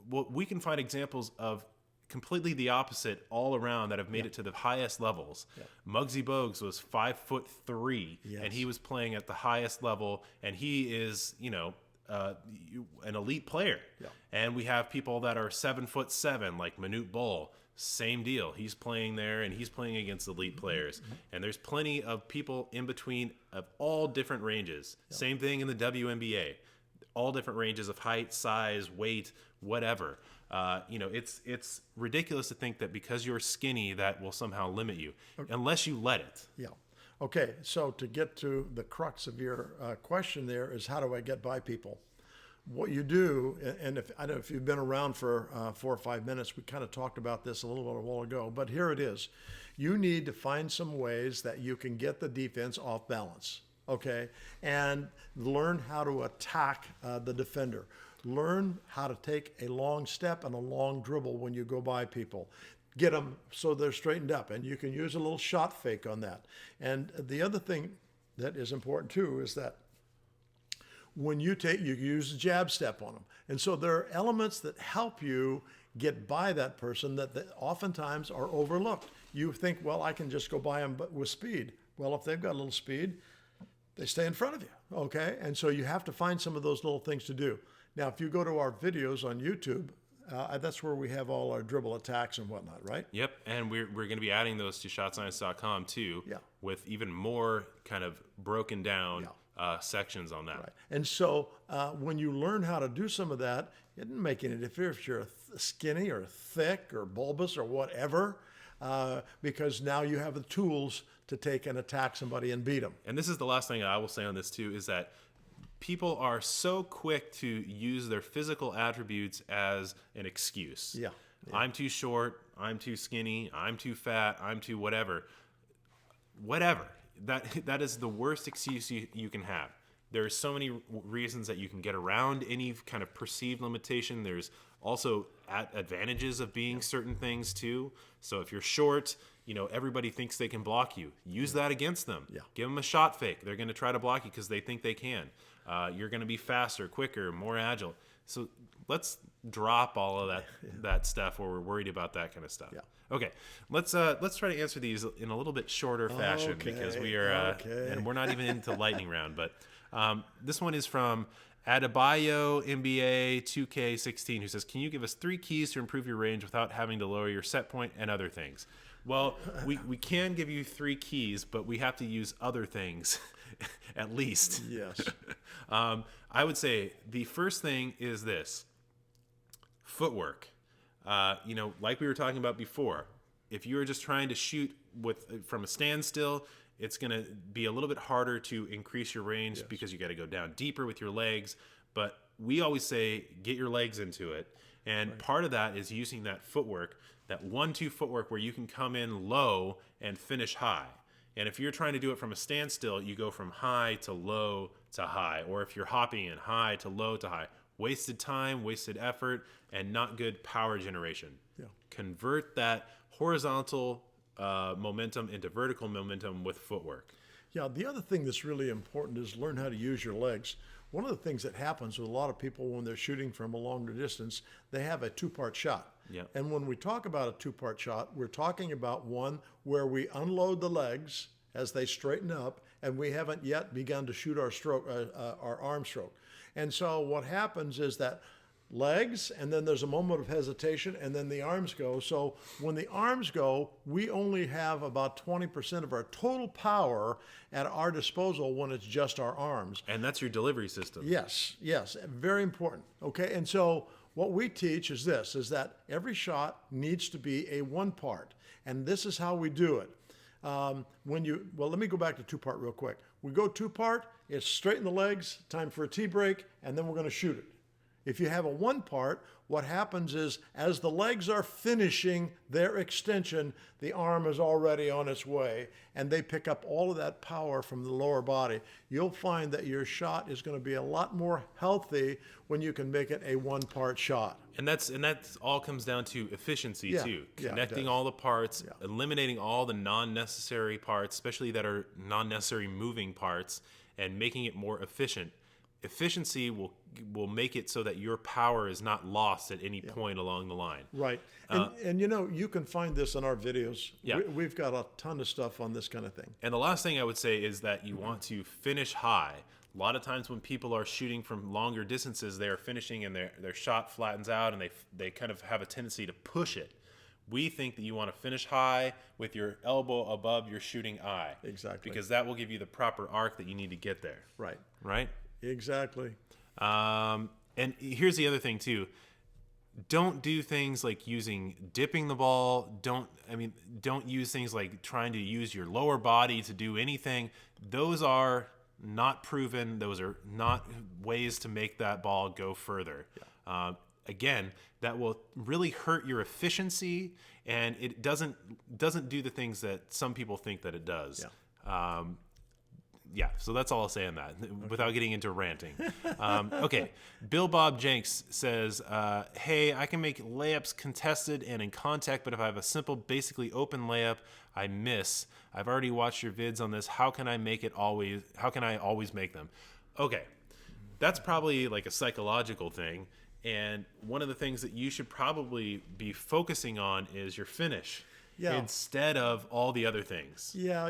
Well, we can find examples of completely the opposite all around that have made it to the highest levels. Muggsy Bogues was 5'3", and he was playing at the highest level, and he is, an elite player. And we have people that are 7'7", like Manute Bol. Same deal. He's playing there, and he's playing against elite players. And there's plenty of people in between of all different ranges. Same thing in the WNBA. All different ranges of height, size, weight, whatever. It's ridiculous to think that because you're skinny, that will somehow limit you, unless you let it.
Okay, so to get to the crux of your question there is, how do I get by people? What you do, and I don't know if you've been around for 4 or 5 minutes, we kind of talked about this a while ago, but here it is. You need to find some ways that you can get the defense off balance, okay? And learn how to attack the defender. Learn how to take a long step and a long dribble when you go by people. Get them so they're straightened up, and you can use a little shot fake on that. And the other thing that is important too is that when you use a jab step on them. And so there are elements that help you get by that person that oftentimes are overlooked. You think, well, I can just go by them but with speed. Well, if they've got a little speed, they stay in front of you, okay? And so you have to find some of those little things to do. Now, if you go to our videos on YouTube, that's where we have all our dribble attacks and whatnot, right?
Yep, and we're going to be adding those to ShotScience.com too, with even more kind of broken down sections on that.
Right. And so when you learn how to do some of that, it doesn't make any difference if you're skinny or thick or bulbous or whatever, because now you have the tools to take and attack somebody and beat them.
And this is the last thing I will say on this too, is that people are so quick to use their physical attributes as an excuse. I'm too short, I'm too skinny, I'm too fat, I'm too whatever. That is the worst excuse you can have. There's so many reasons that you can get around any kind of perceived limitation. There's also advantages of being certain things too. So if you're short, everybody thinks they can block you. Use that against them.
Yeah.
Give them a shot fake. They're going to try to block you because they think they can. You're going to be faster, quicker, more agile. So let's drop all of that stuff where we're worried about that kind of stuff.
Yeah.
Okay, let's try to answer these in a little bit shorter fashion because we are and we're not even into lightning round. But this one is from Adebayo NBA 2K16, who says, "Can you give us 3 keys to improve your range without having to lower your set point and other things?" Well, we can give you 3 keys, but we have to use other things at least.
Yes.
I would say the first thing is this: footwork. Like we were talking about before, if you are just trying to shoot from a standstill, it's going to be a little bit harder to increase your range because you got to go down deeper with your legs. But we always say get your legs into it. And part of that is using that footwork, that 1-2 footwork where you can come in low and finish high. And if you're trying to do it from a standstill, you go from high to low to high. Or if you're hopping in high to low to high. Wasted time, wasted effort, and not good power generation.
Yeah.
Convert that horizontal momentum into vertical momentum with footwork.
Yeah, the other thing that's really important is learn how to use your legs. One of the things that happens with a lot of people when they're shooting from a longer distance, they have a 2-part shot.
Yeah.
And when we talk about a 2-part shot, we're talking about one where we unload the legs as they straighten up, and we haven't yet begun to shoot our arm stroke. And so what happens is that legs, and then there's a moment of hesitation, and then the arms go. So when the arms go, we only have about 20% of our total power at our disposal when it's just our arms.
And that's your delivery system.
Yes, very important. Okay, and so what we teach is this, is that every shot needs to be a 1-part, and this is how we do it. Let me go back to 2-part real quick. We go 2-part, it's straighten the legs, time for a tea break, and then we're going to shoot it. If you have a 1-part, what happens is as the legs are finishing their extension, the arm is already on its way, and they pick up all of that power from the lower body. You'll find that your shot is going to be a lot more healthy when you can make it a 1-part shot.
And that's all comes down to efficiency too.
Yeah,
Connecting all the parts, eliminating all the non-necessary parts, especially that are non-necessary moving parts, and making it more efficient. Efficiency will make it so that your power is not lost at any point along the line.
Right. And you can find this in our videos.
Yeah.
We've got a ton of stuff on this kind of thing.
And the last thing I would say is that you want to finish high. A lot of times when people are shooting from longer distances, they are finishing and their shot flattens out and they kind of have a tendency to push it. We think that you want to finish high with your elbow above your shooting eye.
Exactly.
Because that will give you the proper arc that you need to get there.
Right.
Right?
Exactly.
And here's the other thing too. Don't do things like dipping the ball. Don't use things like trying to use your lower body to do anything. Those are not proven. Those are not ways to make that ball go further. Yeah. Again, that will really hurt your efficiency, and it doesn't do the things that some people think that it does. Yeah. So that's all I'll say on that without getting into ranting. Okay. Bill Bob Jenks says, hey, I can make layups contested and in contact, but if I have a simple, basically open layup, I miss. I've already watched your vids on this. How can I always make them? Okay. That's probably like a psychological thing. And one of the things that you should probably be focusing on is your finish instead of all the other things.
Yeah.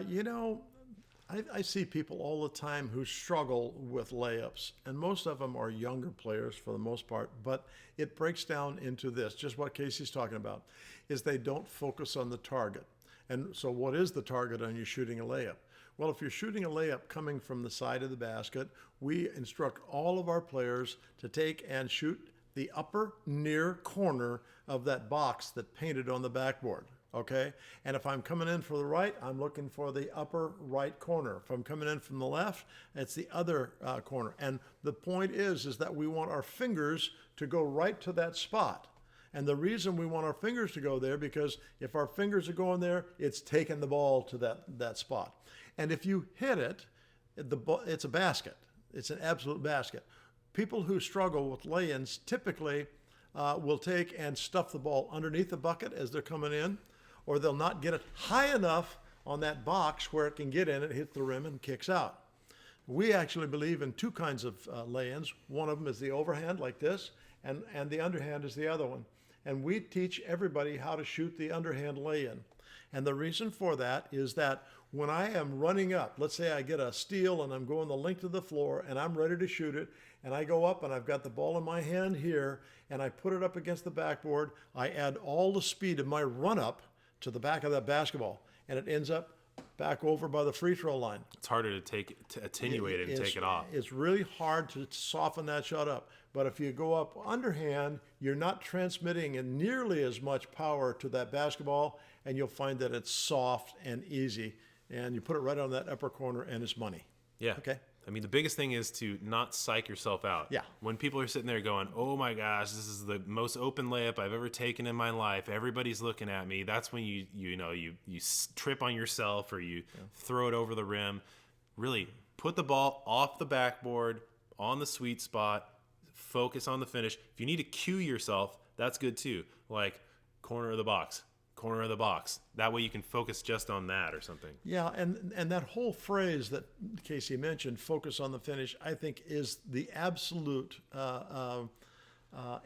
I see people all the time who struggle with layups, and most of them are younger players for the most part, but it breaks down into this, just what Casey's talking about, is they don't focus on the target. And so what is the target on you shooting a layup? Well, if you're shooting a layup coming from the side of the basket, we instruct all of our players to take and shoot the upper near corner of that box that painted on the backboard. Okay, and if I'm coming in for the right, I'm looking for the upper right corner. If I'm coming in from the left, it's the other corner. And the point is that we want our fingers to go right to that spot. And the reason we want our fingers to go there, because if our fingers are going there, it's taking the ball to that spot. And if you hit it, it's a basket. It's an absolute basket. People who struggle with lay-ins typically will take and stuff the ball underneath the bucket as they're coming in, or they'll not get it high enough on that box where it can get in it, hit the rim, and kicks out. We actually believe in two kinds of lay-ins. One of them is the overhand like this, and the underhand is the other one. And we teach everybody how to shoot the underhand lay-in. And the reason for that is that when I am running up, let's say I get a steal and I'm going the length of the floor and I'm ready to shoot it, and I go up and I've got the ball in my hand here and I put it up against the backboard, I add all the speed of my run-up to the back of that basketball, and it ends up back over by the free throw line.
It's harder to attenuate it and take it off.
It's really hard to soften that shot up. But if you go up underhand, you're not transmitting in nearly as much power to that basketball, and you'll find that it's soft and easy. And you put it right on that upper corner, and it's money.
Yeah.
Okay.
I mean, the biggest thing is to not psych yourself out.
Yeah.
When people are sitting there going, oh my gosh, this is the most open layup I've ever taken in my life. Everybody's looking at me. That's when you trip on yourself or you throw it over the rim. Really put the ball off the backboard on the sweet spot. Focus on the finish. If you need to cue yourself, that's good too. Like corner of the box. That way you can focus just on that or something.
Yeah, and that whole phrase that Casey mentioned, focus on the finish, I think is the absolute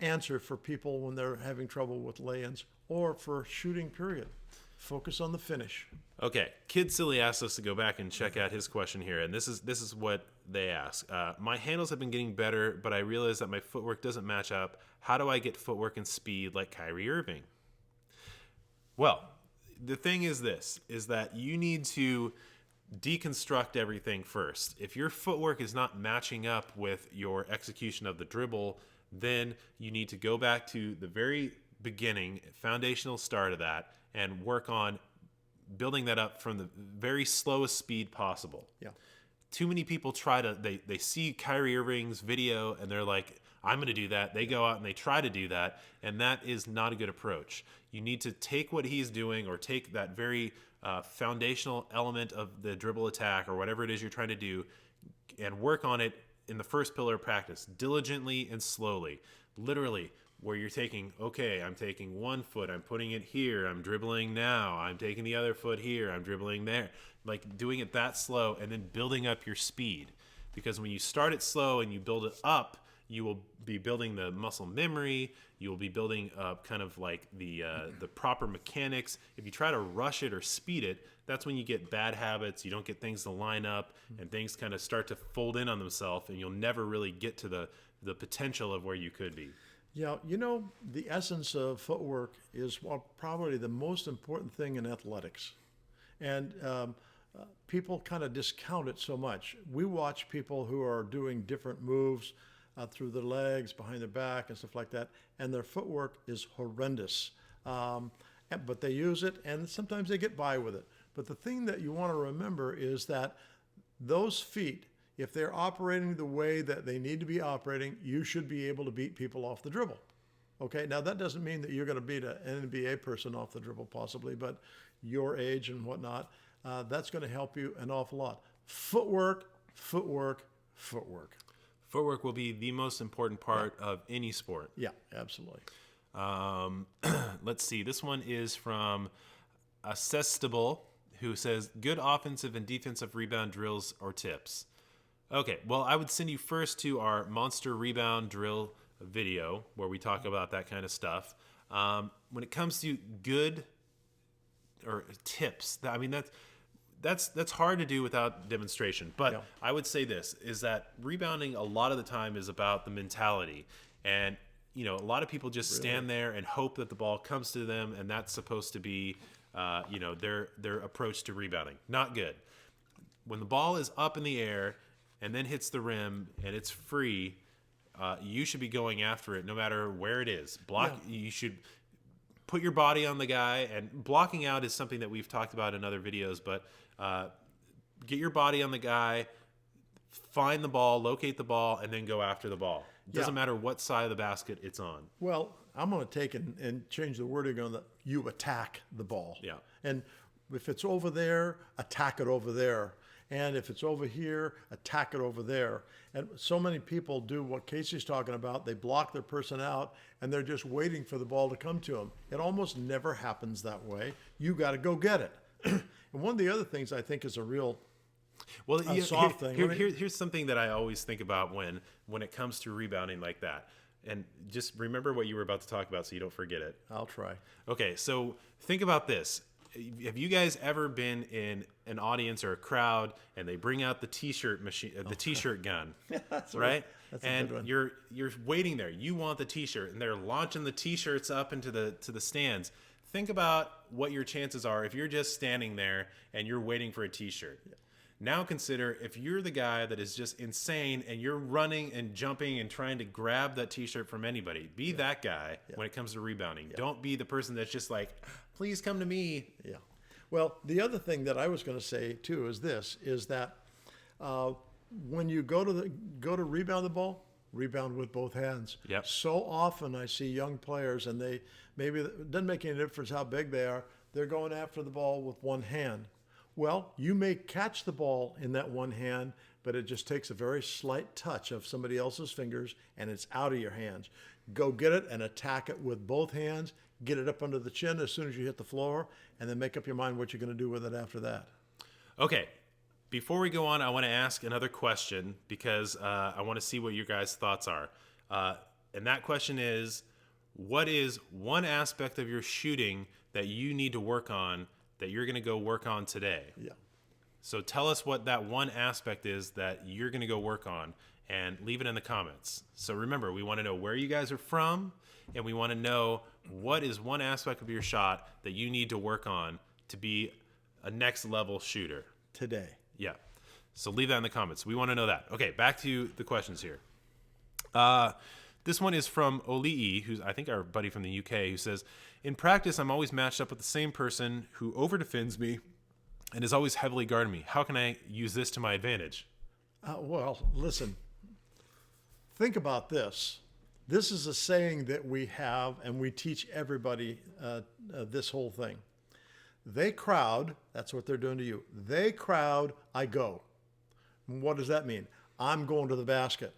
answer for people when they're having trouble with lay-ins or for shooting, period. Focus on the finish.
Okay, Kid Silly asked us to go back and check out his question here, and this is what they ask. My handles have been getting better, but I realize that my footwork doesn't match up. How do I get footwork and speed like Kyrie Irving? Well, the thing is this, is that you need to deconstruct everything first. If your footwork is not matching up with your execution of the dribble, then you need to go back to the very beginning, foundational start of that, and work on building that up from the very slowest speed possible.
Yeah.
Too many people they see Kyrie Irving's video and they're like, I'm going to do that. They go out and they try to do that, and that is not a good approach. You need to take what he's doing or take that very foundational element of the dribble attack or whatever it is you're trying to do and work on it in the first pillar of practice, diligently and slowly. Literally, where you're taking, okay, I'm taking one foot, I'm putting it here, I'm dribbling now, I'm taking the other foot here, I'm dribbling there. Like doing it that slow and then building up your speed. Because when you start it slow and you build it up, you will be building the muscle memory. You will be building kind of like the proper mechanics. If you try to rush it or speed it, that's when you get bad habits. You don't get things to line up, and things kind of start to fold in on themselves, and you'll never really get to the potential of where you could be.
Yeah, the essence of footwork is probably the most important thing in athletics. And people kind of discount it so much. We watch people who are doing different moves through their legs, behind their back, and stuff like that, and their footwork is horrendous. But they use it, and sometimes they get by with it. But the thing that you want to remember is that those feet, if they're operating the way that they need to be operating, you should be able to beat people off the dribble. Okay, now that doesn't mean that you're going to beat an NBA person off the dribble possibly, but your age and whatnot, that's going to help you an awful lot. Footwork.
Footwork will be the most important part of any sport.
Yeah, absolutely.
Let's see. This one is from Assestable, who says, good offensive and defensive rebound drills or tips. Okay, well, I would send you first to our monster rebound drill video where we talk about that kind of stuff. When it comes to good or tips, I mean, that's hard to do without demonstration. But
Yeah.
I would say this, is that rebounding a lot of the time is about the mentality. And, a lot of people just stand there and hope that the ball comes to them, and that's supposed to be, their approach to rebounding. Not good. When the ball is up in the air and then hits the rim and it's free, you should be going after it no matter where it is. You should put your body on the guy, and blocking out is something that we've talked about in other videos, but get your body on the guy, find the ball, locate the ball, and then go after the ball. It doesn't matter what side of the basket it's on.
Well, I'm going to take and change the wording on you attack the ball.
Yeah.
And if it's over there, attack it over there. And if it's over here, attack it over there. And so many people do what Casey's talking about. They block their person out and they're just waiting for the ball to come to them. It almost never happens that way. You got to go get it. And one of the other things I think is a real
Well,
soft thing.
Here's something that I always think about when it comes to rebounding like that. And just remember what you were about to talk about so you don't forget it.
I'll try.
Okay, so think about this. Have you guys ever been in an audience or a crowd and they bring out the T-shirt machine, the T-shirt gun,
That's
right?
That's a
and
good one.
you're waiting there. You want the T-shirt, and they're launching the T-shirts up into the stands. Think about what your chances are if you're just standing there and you're waiting for a T-shirt. Yeah. Now consider if you're the guy that is just insane and you're running and jumping and trying to grab that T-shirt from anybody. Be that guy when it comes to rebounding. Don't be the person that's just like, please come to me.
Yeah. Well, the other thing that I was going to say too is this: is that when you go to rebound the ball, rebound with both hands.
Yep.
So often I see young players, and maybe it doesn't make any difference how big they are. They're going after the ball with one hand. Well, you may catch the ball in that one hand, but it just takes a very slight touch of somebody else's fingers and it's out of your hands. Go get it and attack it with both hands. Get it up under the chin as soon as you hit the floor, and then make up your mind what you're going to do with it after that.
Okay. Before we go on, I want to ask another question because I want to see what your guys' thoughts are. And that question is, what is one aspect of your shooting that you need to work on that you're going to go work on today?
Yeah.
So tell us what that one aspect is that you're going to go work on and leave it in the comments. So remember, we want to know where you guys are from, and we want to know what is one aspect of your shot that you need to work on to be a next level shooter
Today.
Yeah. So leave that in the comments. We want to know that. Okay, back to the questions here. This one is from Olii, who's I think our buddy from the UK, who says, in practice, I'm always matched up with the same person who over-defends me and is always heavily guarding me. How can I use this to my advantage?
Well, listen. Think about this. This is a saying that we have, and we teach everybody this whole thing. They crowd, that's what they're doing to you. They crowd, I go. What does that mean? I'm going to the basket.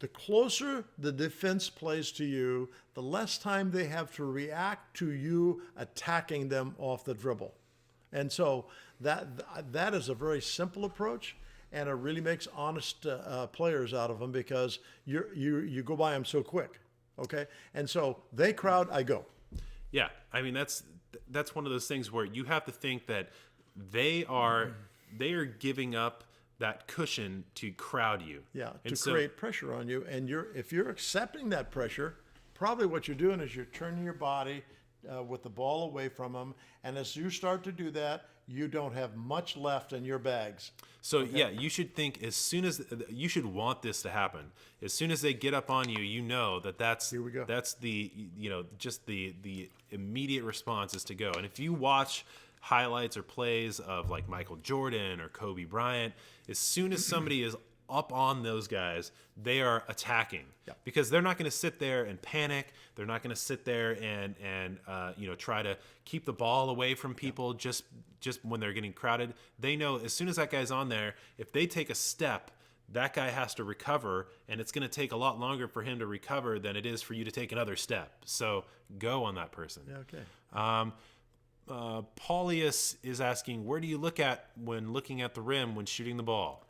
The closer the defense plays to you, the less time they have to react to you attacking them off the dribble. And so that is a very simple approach, and it really makes honest players out of them because you go by them so quick. Okay? And so they crowd, I go.
Yeah, I mean that's one of those things where you have to think that they are giving up that cushion to crowd you.
Yeah, to create pressure on you. And if you're accepting that pressure, probably what you're doing is you're turning your body with the ball away from them. And as you start to do that, you don't have much left in your bags.
So yeah, you should think you should want this to happen. As soon as they get up on you, you know that's
Here we go.
That's the just the immediate response is to go. And if you watch highlights or plays of like Michael Jordan or Kobe Bryant, as soon as somebody is up on those guys, they are attacking.
Yeah.
Because they're not going to sit there and panic. They're not going to sit there and try to keep the ball away from people just when they're getting crowded. They know as soon as that guy's on there, if they take a step, that guy has to recover, and it's going to take a lot longer for him to recover than it is for you to take another step. So go on that person.
Yeah, okay.
Paulius is asking, where do you look at when looking at the rim when shooting the ball?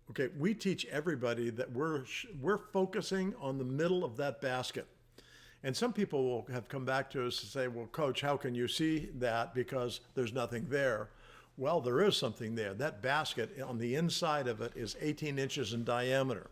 Okay, we teach everybody that we're focusing on the middle of that basket. And some people will have come back to us and say, well, Coach, how can you see that because there's nothing there? Well, there is something there. That basket on the inside of it is 18 inches in diameter.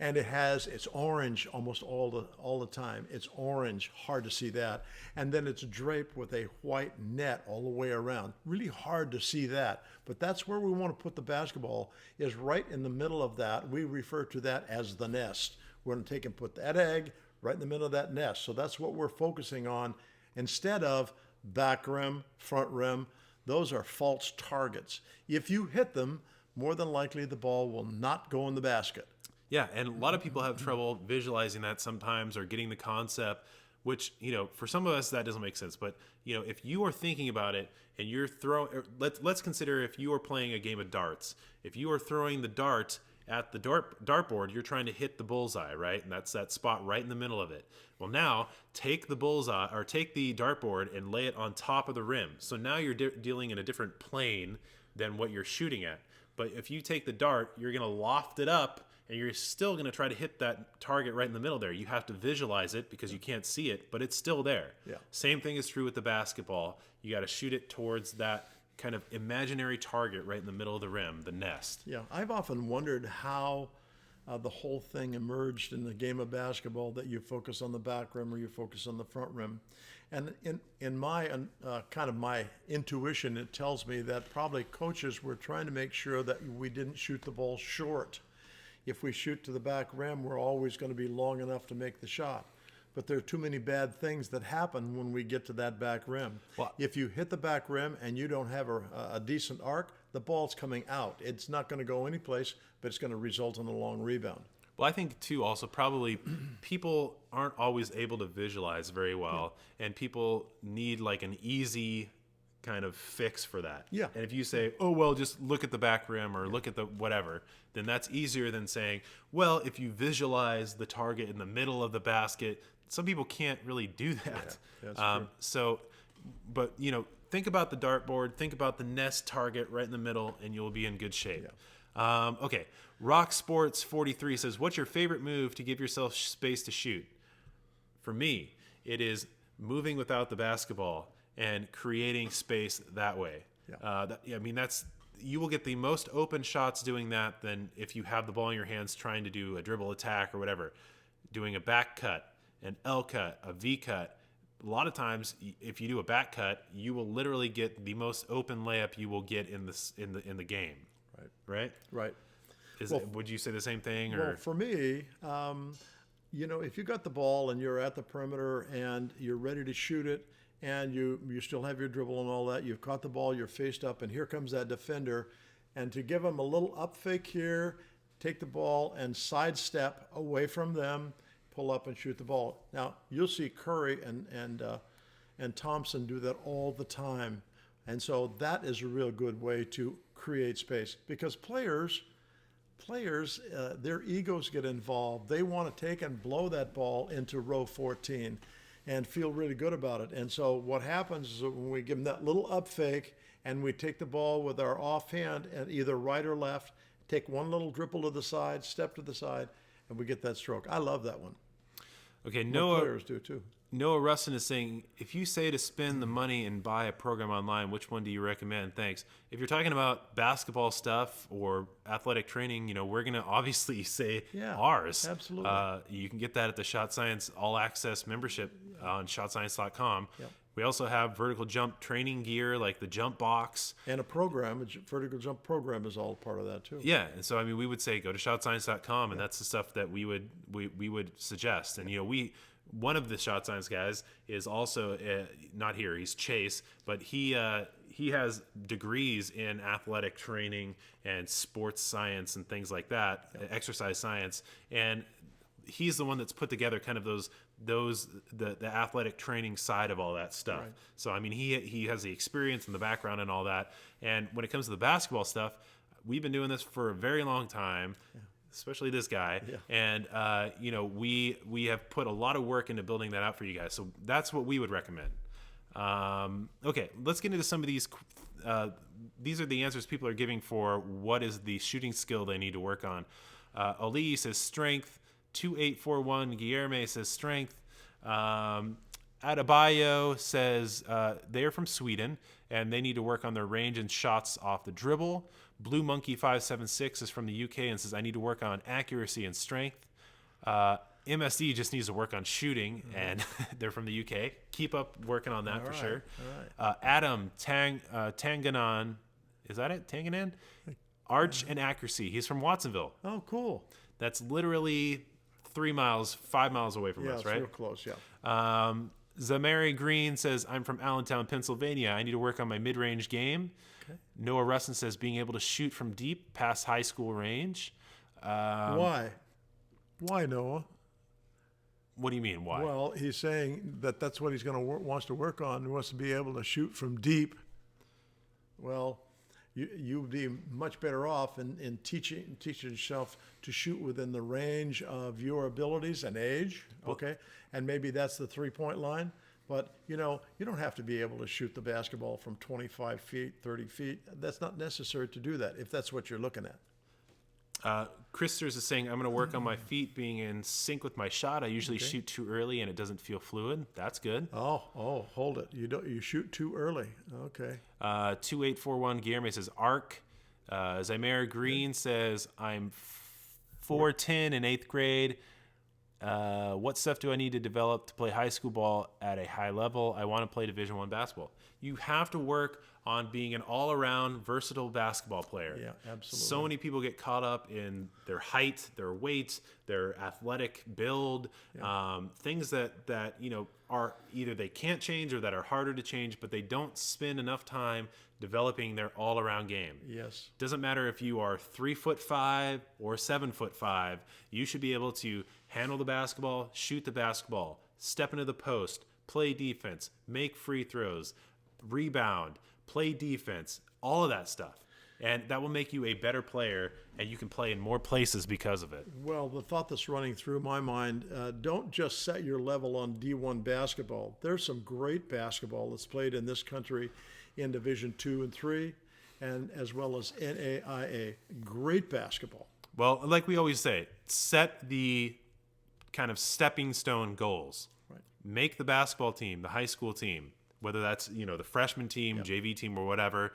And it's orange almost all the time. It's orange, hard to see that. And then it's draped with a white net all the way around. Really hard to see that. But that's where we want to put the basketball, is right in the middle of that. We refer to that as the nest. We're going to take and put that egg right in the middle of that nest. So that's what we're focusing on instead of back rim, front rim. Those are false targets. If you hit them, more than likely the ball will not go in the basket.
Yeah, and a lot of people have trouble visualizing that sometimes or getting the concept which, for some of us that doesn't make sense. But, if you are thinking about it and you're throwing, let's consider if you are playing a game of darts. If you are throwing the dart at the dartboard, you're trying to hit the bullseye, right? And that's that spot right in the middle of it. Well, now take the bullseye or take the dartboard and lay it on top of the rim. So now you're dealing in a different plane than what you're shooting at. But if you take the dart, you're going to loft it up and you're still going to try to hit that target right in the middle there. You have to visualize it because you can't see it, but it's still there.
Yeah.
Same thing is true with the basketball. You got to shoot it towards that kind of imaginary target right in the middle of the rim, the nest.
Yeah, I've often wondered how the whole thing emerged in the game of basketball, that you focus on the back rim or you focus on the front rim. And in my kind of my intuition, it tells me that probably coaches were trying to make sure that we didn't shoot the ball short. If we shoot to the back rim, we're always going to be long enough to make the shot. But there are too many bad things that happen when we get to that back rim.
Well,
if you hit the back rim and you don't have a decent arc, the ball's coming out. It's not going to go anyplace, but it's going to result in a long rebound.
Well, I think, too, also probably people aren't always able to visualize very well, and people need like an easy kind of fix for that.
Yeah.
And if you say, oh, well, just look at the back rim or look at the whatever, then that's easier than saying, well, if you visualize the target in the middle of the basket. Some people can't really do that.
Yeah, that's true.
So, but, think about the dartboard, think about the nest target right in the middle, and you'll be in good shape. Yeah. Okay. Rock Sports 43 says, what's your favorite move to give yourself space to shoot? For me, it is moving without the basketball and creating space that way. Yeah. You will get the most open shots doing that than if you have the ball in your hands trying to do a dribble attack or whatever. Doing a back cut, an L cut, a V cut. A lot of times, if you do a back cut, you will literally get the most open layup you will get in the game. Right. Would you say the same thing? Or?
Well, for me, if you got the ball and you're at the perimeter and you're ready to shoot it, and you still have your dribble and all that, you've caught the ball, you're faced up, and here comes that defender, and to give them a little up fake here, take the ball and sidestep away from them, pull up and shoot the ball. Now you'll see Curry and Thompson do that all the time, and so that is a real good way to create space, because players, their egos get involved. They want to take and blow that ball into row 14 and feel really good about it. And so what happens is that when we give them that little up fake and we take the ball with our offhand and either right or left, take one little dribble to the side, step to the side, and we get that stroke. I love that one.
Okay,
players do too.
Noah Rustin is saying, if you say to spend the money and buy a program online, which one do you recommend? Thanks. If you're talking about basketball stuff or athletic training, we're going to obviously say ours.
Absolutely.
You can get that at the Shot Science All Access membership on shotscience.com.
Yep.
We also have vertical jump training gear like the jump box.
And a vertical jump program is all part of that too.
Yeah, and so we would say go to shotscience.com, and that's the stuff that we would suggest. And one of the Shot Science guys is also not here. He's Chase, but he has degrees in athletic training and sports science and things like that, exercise science, and he's the one that's put together kind of the athletic training side of all that stuff.
Right.
So he has the experience and the background and all that. And when it comes to the basketball stuff, we've been doing this for a very long time. Yeah. Especially this guy, and we have put a lot of work into building that out for you guys. So that's what we would recommend. Okay, let's get into some of these. These are the answers people are giving for what is the shooting skill they need to work on. Ali says strength. 2841 Guillerme says strength. Adebayo says they're from Sweden and they need to work on their range and shots off the dribble. Blue Monkey 576 is from the UK and says I need to work on accuracy and strength. MSD just needs to work on shooting, and they're from the UK. Keep up working on that sure.
All right.
Adam Tanganan, is that it? Tanganan? Arch and accuracy. He's from Watsonville.
Oh, cool.
That's literally 5 miles away from us, right?
Yeah, real close, yeah.
Zamari Green says, I'm from Allentown, Pennsylvania. I need to work on my mid-range game. Okay. Noah Rustin says, being able to shoot from deep past high school range.
Why? Why, Noah?
What do you mean? Why?
Well, he's saying that that's what he's going to wants to work on. He wants to be able to shoot from deep. Well, you'd be much better off in teaching yourself to shoot within the range of your abilities and age. Okay, and maybe that's the 3-point line. But you don't have to be able to shoot the basketball from 25 feet, 30 feet. That's not necessary to do that if that's what you're looking at.
Christers is saying, I'm going to work on my feet being in sync with my shot. I usually shoot too early and it doesn't feel fluid. That's good.
Oh, hold it. You shoot too early. Okay.
2841 Guillermo says arc. Zymer Green says, I'm 4'10 in 8th grade. What stuff do I need to develop to play high school ball at a high level? I want to play Division I basketball. You have to work on being an all-around, versatile basketball player.
Yeah, absolutely.
So many people get caught up in their height, their weight, their athletic build, things that are either they can't change or that are harder to change, but they don't spend enough time developing their all-around game.
Yes.
Doesn't matter if you are 3'5" or 7'5", you should be able to handle the basketball, shoot the basketball, step into the post, play defense, make free throws, rebound, play defense, all of that stuff. And that will make you a better player, and you can play in more places because of it.
Well, the thought that's running through my mind, don't just set your level on D1 basketball. There's some great basketball that's played in this country in Division 2 and 3, and as well as NAIA. Great basketball.
Well, like we always say, set the kind of stepping stone goals.
Right.
Make the basketball team, the high school team, whether that's the freshman team, JV team, or whatever.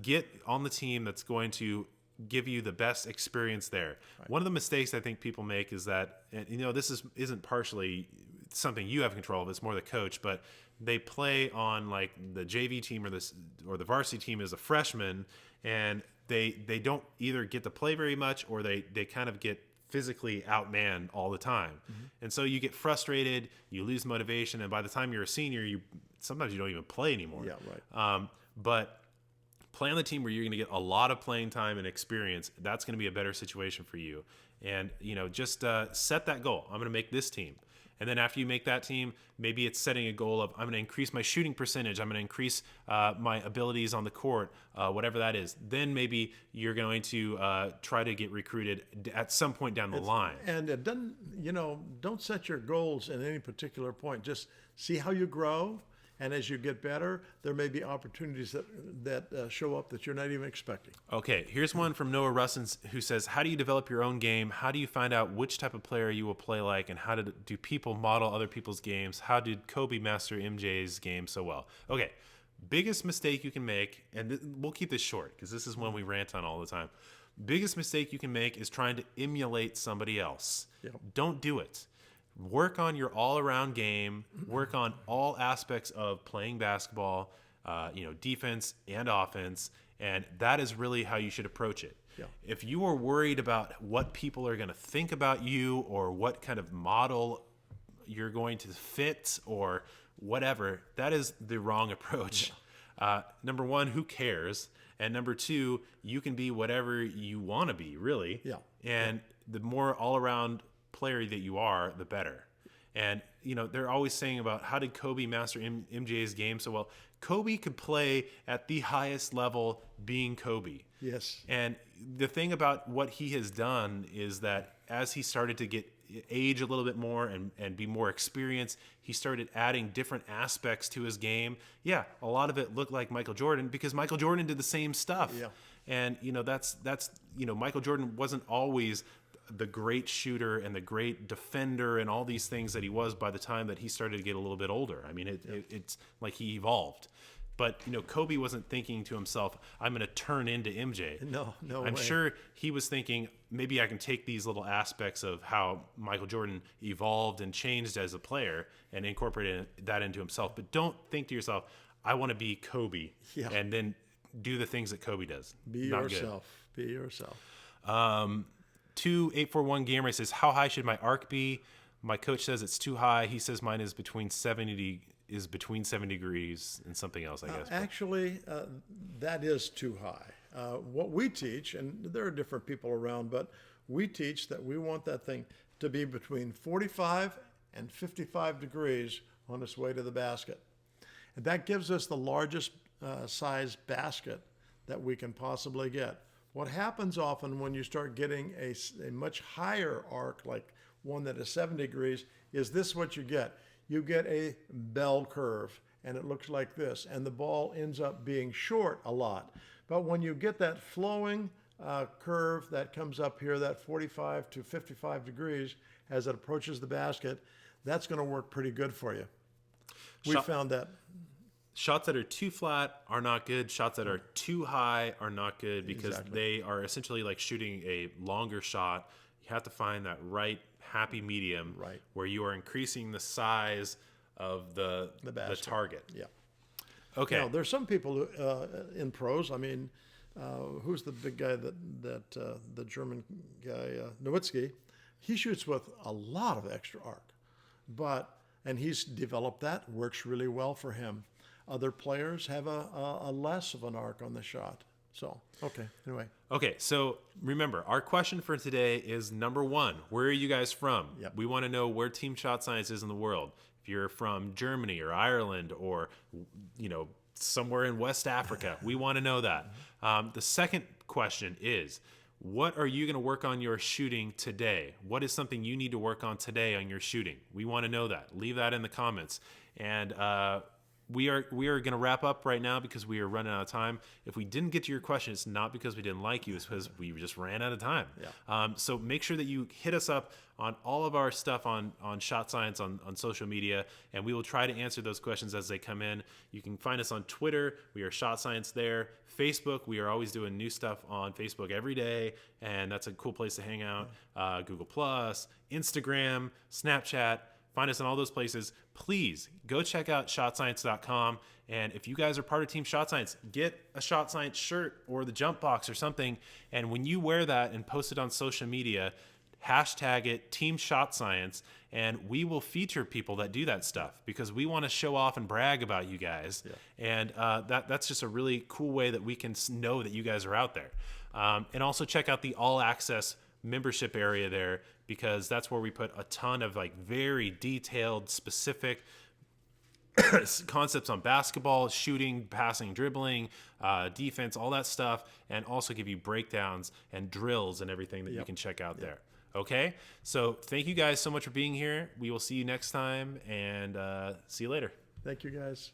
Get on the team that's going to give you the best experience there. Right. One of the mistakes I think people make is that, and this isn't partially something you have control of, it's more the coach, but they play on like the JV team or the varsity team as a freshman, and they don't either get to play very much or they kind of get physically outmanned all the time. Mm-hmm. And so you get frustrated, you lose motivation, and by the time you're a senior, sometimes you don't even play anymore.
Yeah, right.
But play on the team where you're going to get a lot of playing time and experience. That's going to be a better situation for you. And, just set that goal. I'm going to make this team. And then after you make that team, maybe it's setting a goal of, I'm going to increase my shooting percentage. I'm going to increase my abilities on the court, whatever that is. Then maybe you're going to try to get recruited at some point down the line.
And it doesn't, don't set your goals at any particular point. Just see how you grow. And as you get better, there may be opportunities that show up that you're not even expecting.
Okay, here's one from Noah Russins who says, how do you develop your own game? How do you find out which type of player you will play like? And how do people model other people's games? How did Kobe master MJ's game so well? Okay, biggest mistake you can make, and we'll keep this short because this is one we rant on all the time. Biggest mistake you can make is trying to emulate somebody else.
Yep.
Don't do it. Work on your all-around game. Work on all aspects of playing basketball, defense and offense, and that is really how you should approach it.
Yeah.
If you are worried about what people are going to think about you or what kind of model you're going to fit or whatever, that is the wrong approach. Yeah. Number one, who cares? And number two, you can be whatever you want to be, really.
Yeah.
And the more all-around player that you are, the better. And they're always saying about how did Kobe master MJ's game so well. Kobe could play at the highest level being Kobe.
Yes.
And the thing about what he has done is that as he started to get age a little bit more and be more experienced, he started adding different aspects to his game. Yeah, a lot of it looked like Michael Jordan because Michael Jordan did the same stuff.
Yeah.
And that's Michael Jordan wasn't always the great shooter and the great defender and all these things that he was by the time that he started to get a little bit older. I mean, it's like he evolved. But, Kobe wasn't thinking to himself, I'm going to turn into MJ.
No
I'm
way.
sure he was thinking, maybe I can take these little aspects of how Michael Jordan evolved and changed as a player and incorporate that into himself. But don't think to yourself, I want to be Kobe.
Yeah.
And then do the things that Kobe does.
Be
Not
yourself. Good. Be yourself.
2841 Gamer says, how high should my arc be? My coach says it's too high. He says mine is between 70 degrees and something else, I guess.
Actually, that is too high. What we teach, and there are different people around, but we teach that we want that thing to be between 45 and 55 degrees on its way to the basket. And that gives us the largest size basket that we can possibly get. What happens often when you start getting a much higher arc, like one that is 70 degrees, is this what you get? You get a bell curve, and it looks like this, and the ball ends up being short a lot. But when you get that flowing curve that comes up here, that 45 to 55 degrees, as it approaches the basket, that's going to work pretty good for you. We found that.
Shots that are too flat are not good. Shots that are too high are not good because they are essentially like shooting a longer shot. You have to find that right happy medium where you are increasing the size of the target.
Yeah.
Okay.
Now, there's some people who, in pros, I mean, who's the big guy the German guy, Nowitzki, he shoots with a lot of extra arc, and he's developed that, works really well for him. Other players have a less of an arc on the shot. So, okay, anyway.
Okay, so remember, our question for today is number one, where are you guys from?
Yep.
We want to know where Team Shot Science is in the world. If you're from Germany or Ireland or, somewhere in West Africa, we want to know that. The second question is, what are you going to work on your shooting today? What is something you need to work on today on your shooting? We want to know that. Leave that in the comments. And we are going to wrap up right now because we are running out of time. If we didn't get to your question, it's not because we didn't like you. It's because we just ran out of time.
Yeah.
So make sure that you hit us up on all of our stuff on Shot Science on social media, and we will try to answer those questions as they come in. You can find us on Twitter. We are Shot Science there. Facebook, we are always doing new stuff on Facebook every day, and that's a cool place to hang out. Google+, Instagram, Snapchat. Find us in all those places. Please go check out shotscience.com. And if you guys are part of Team Shot Science, get a Shot Science shirt or the jump box or something. And when you wear that and post it on social media, hashtag it Team Shot Science. And we will feature people that do that stuff because we want to show off and brag about you guys. Yeah. And that's just a really cool way that we can know that you guys are out there. And also check out the All Access membership area there, because that's where we put a ton of like very detailed, specific concepts on basketball, shooting, passing, dribbling, defense, all that stuff, and also give you breakdowns and drills and everything that you can check out there. Okay? So thank you guys so much for being here. We will see you next time, and see you later.
Thank you, guys.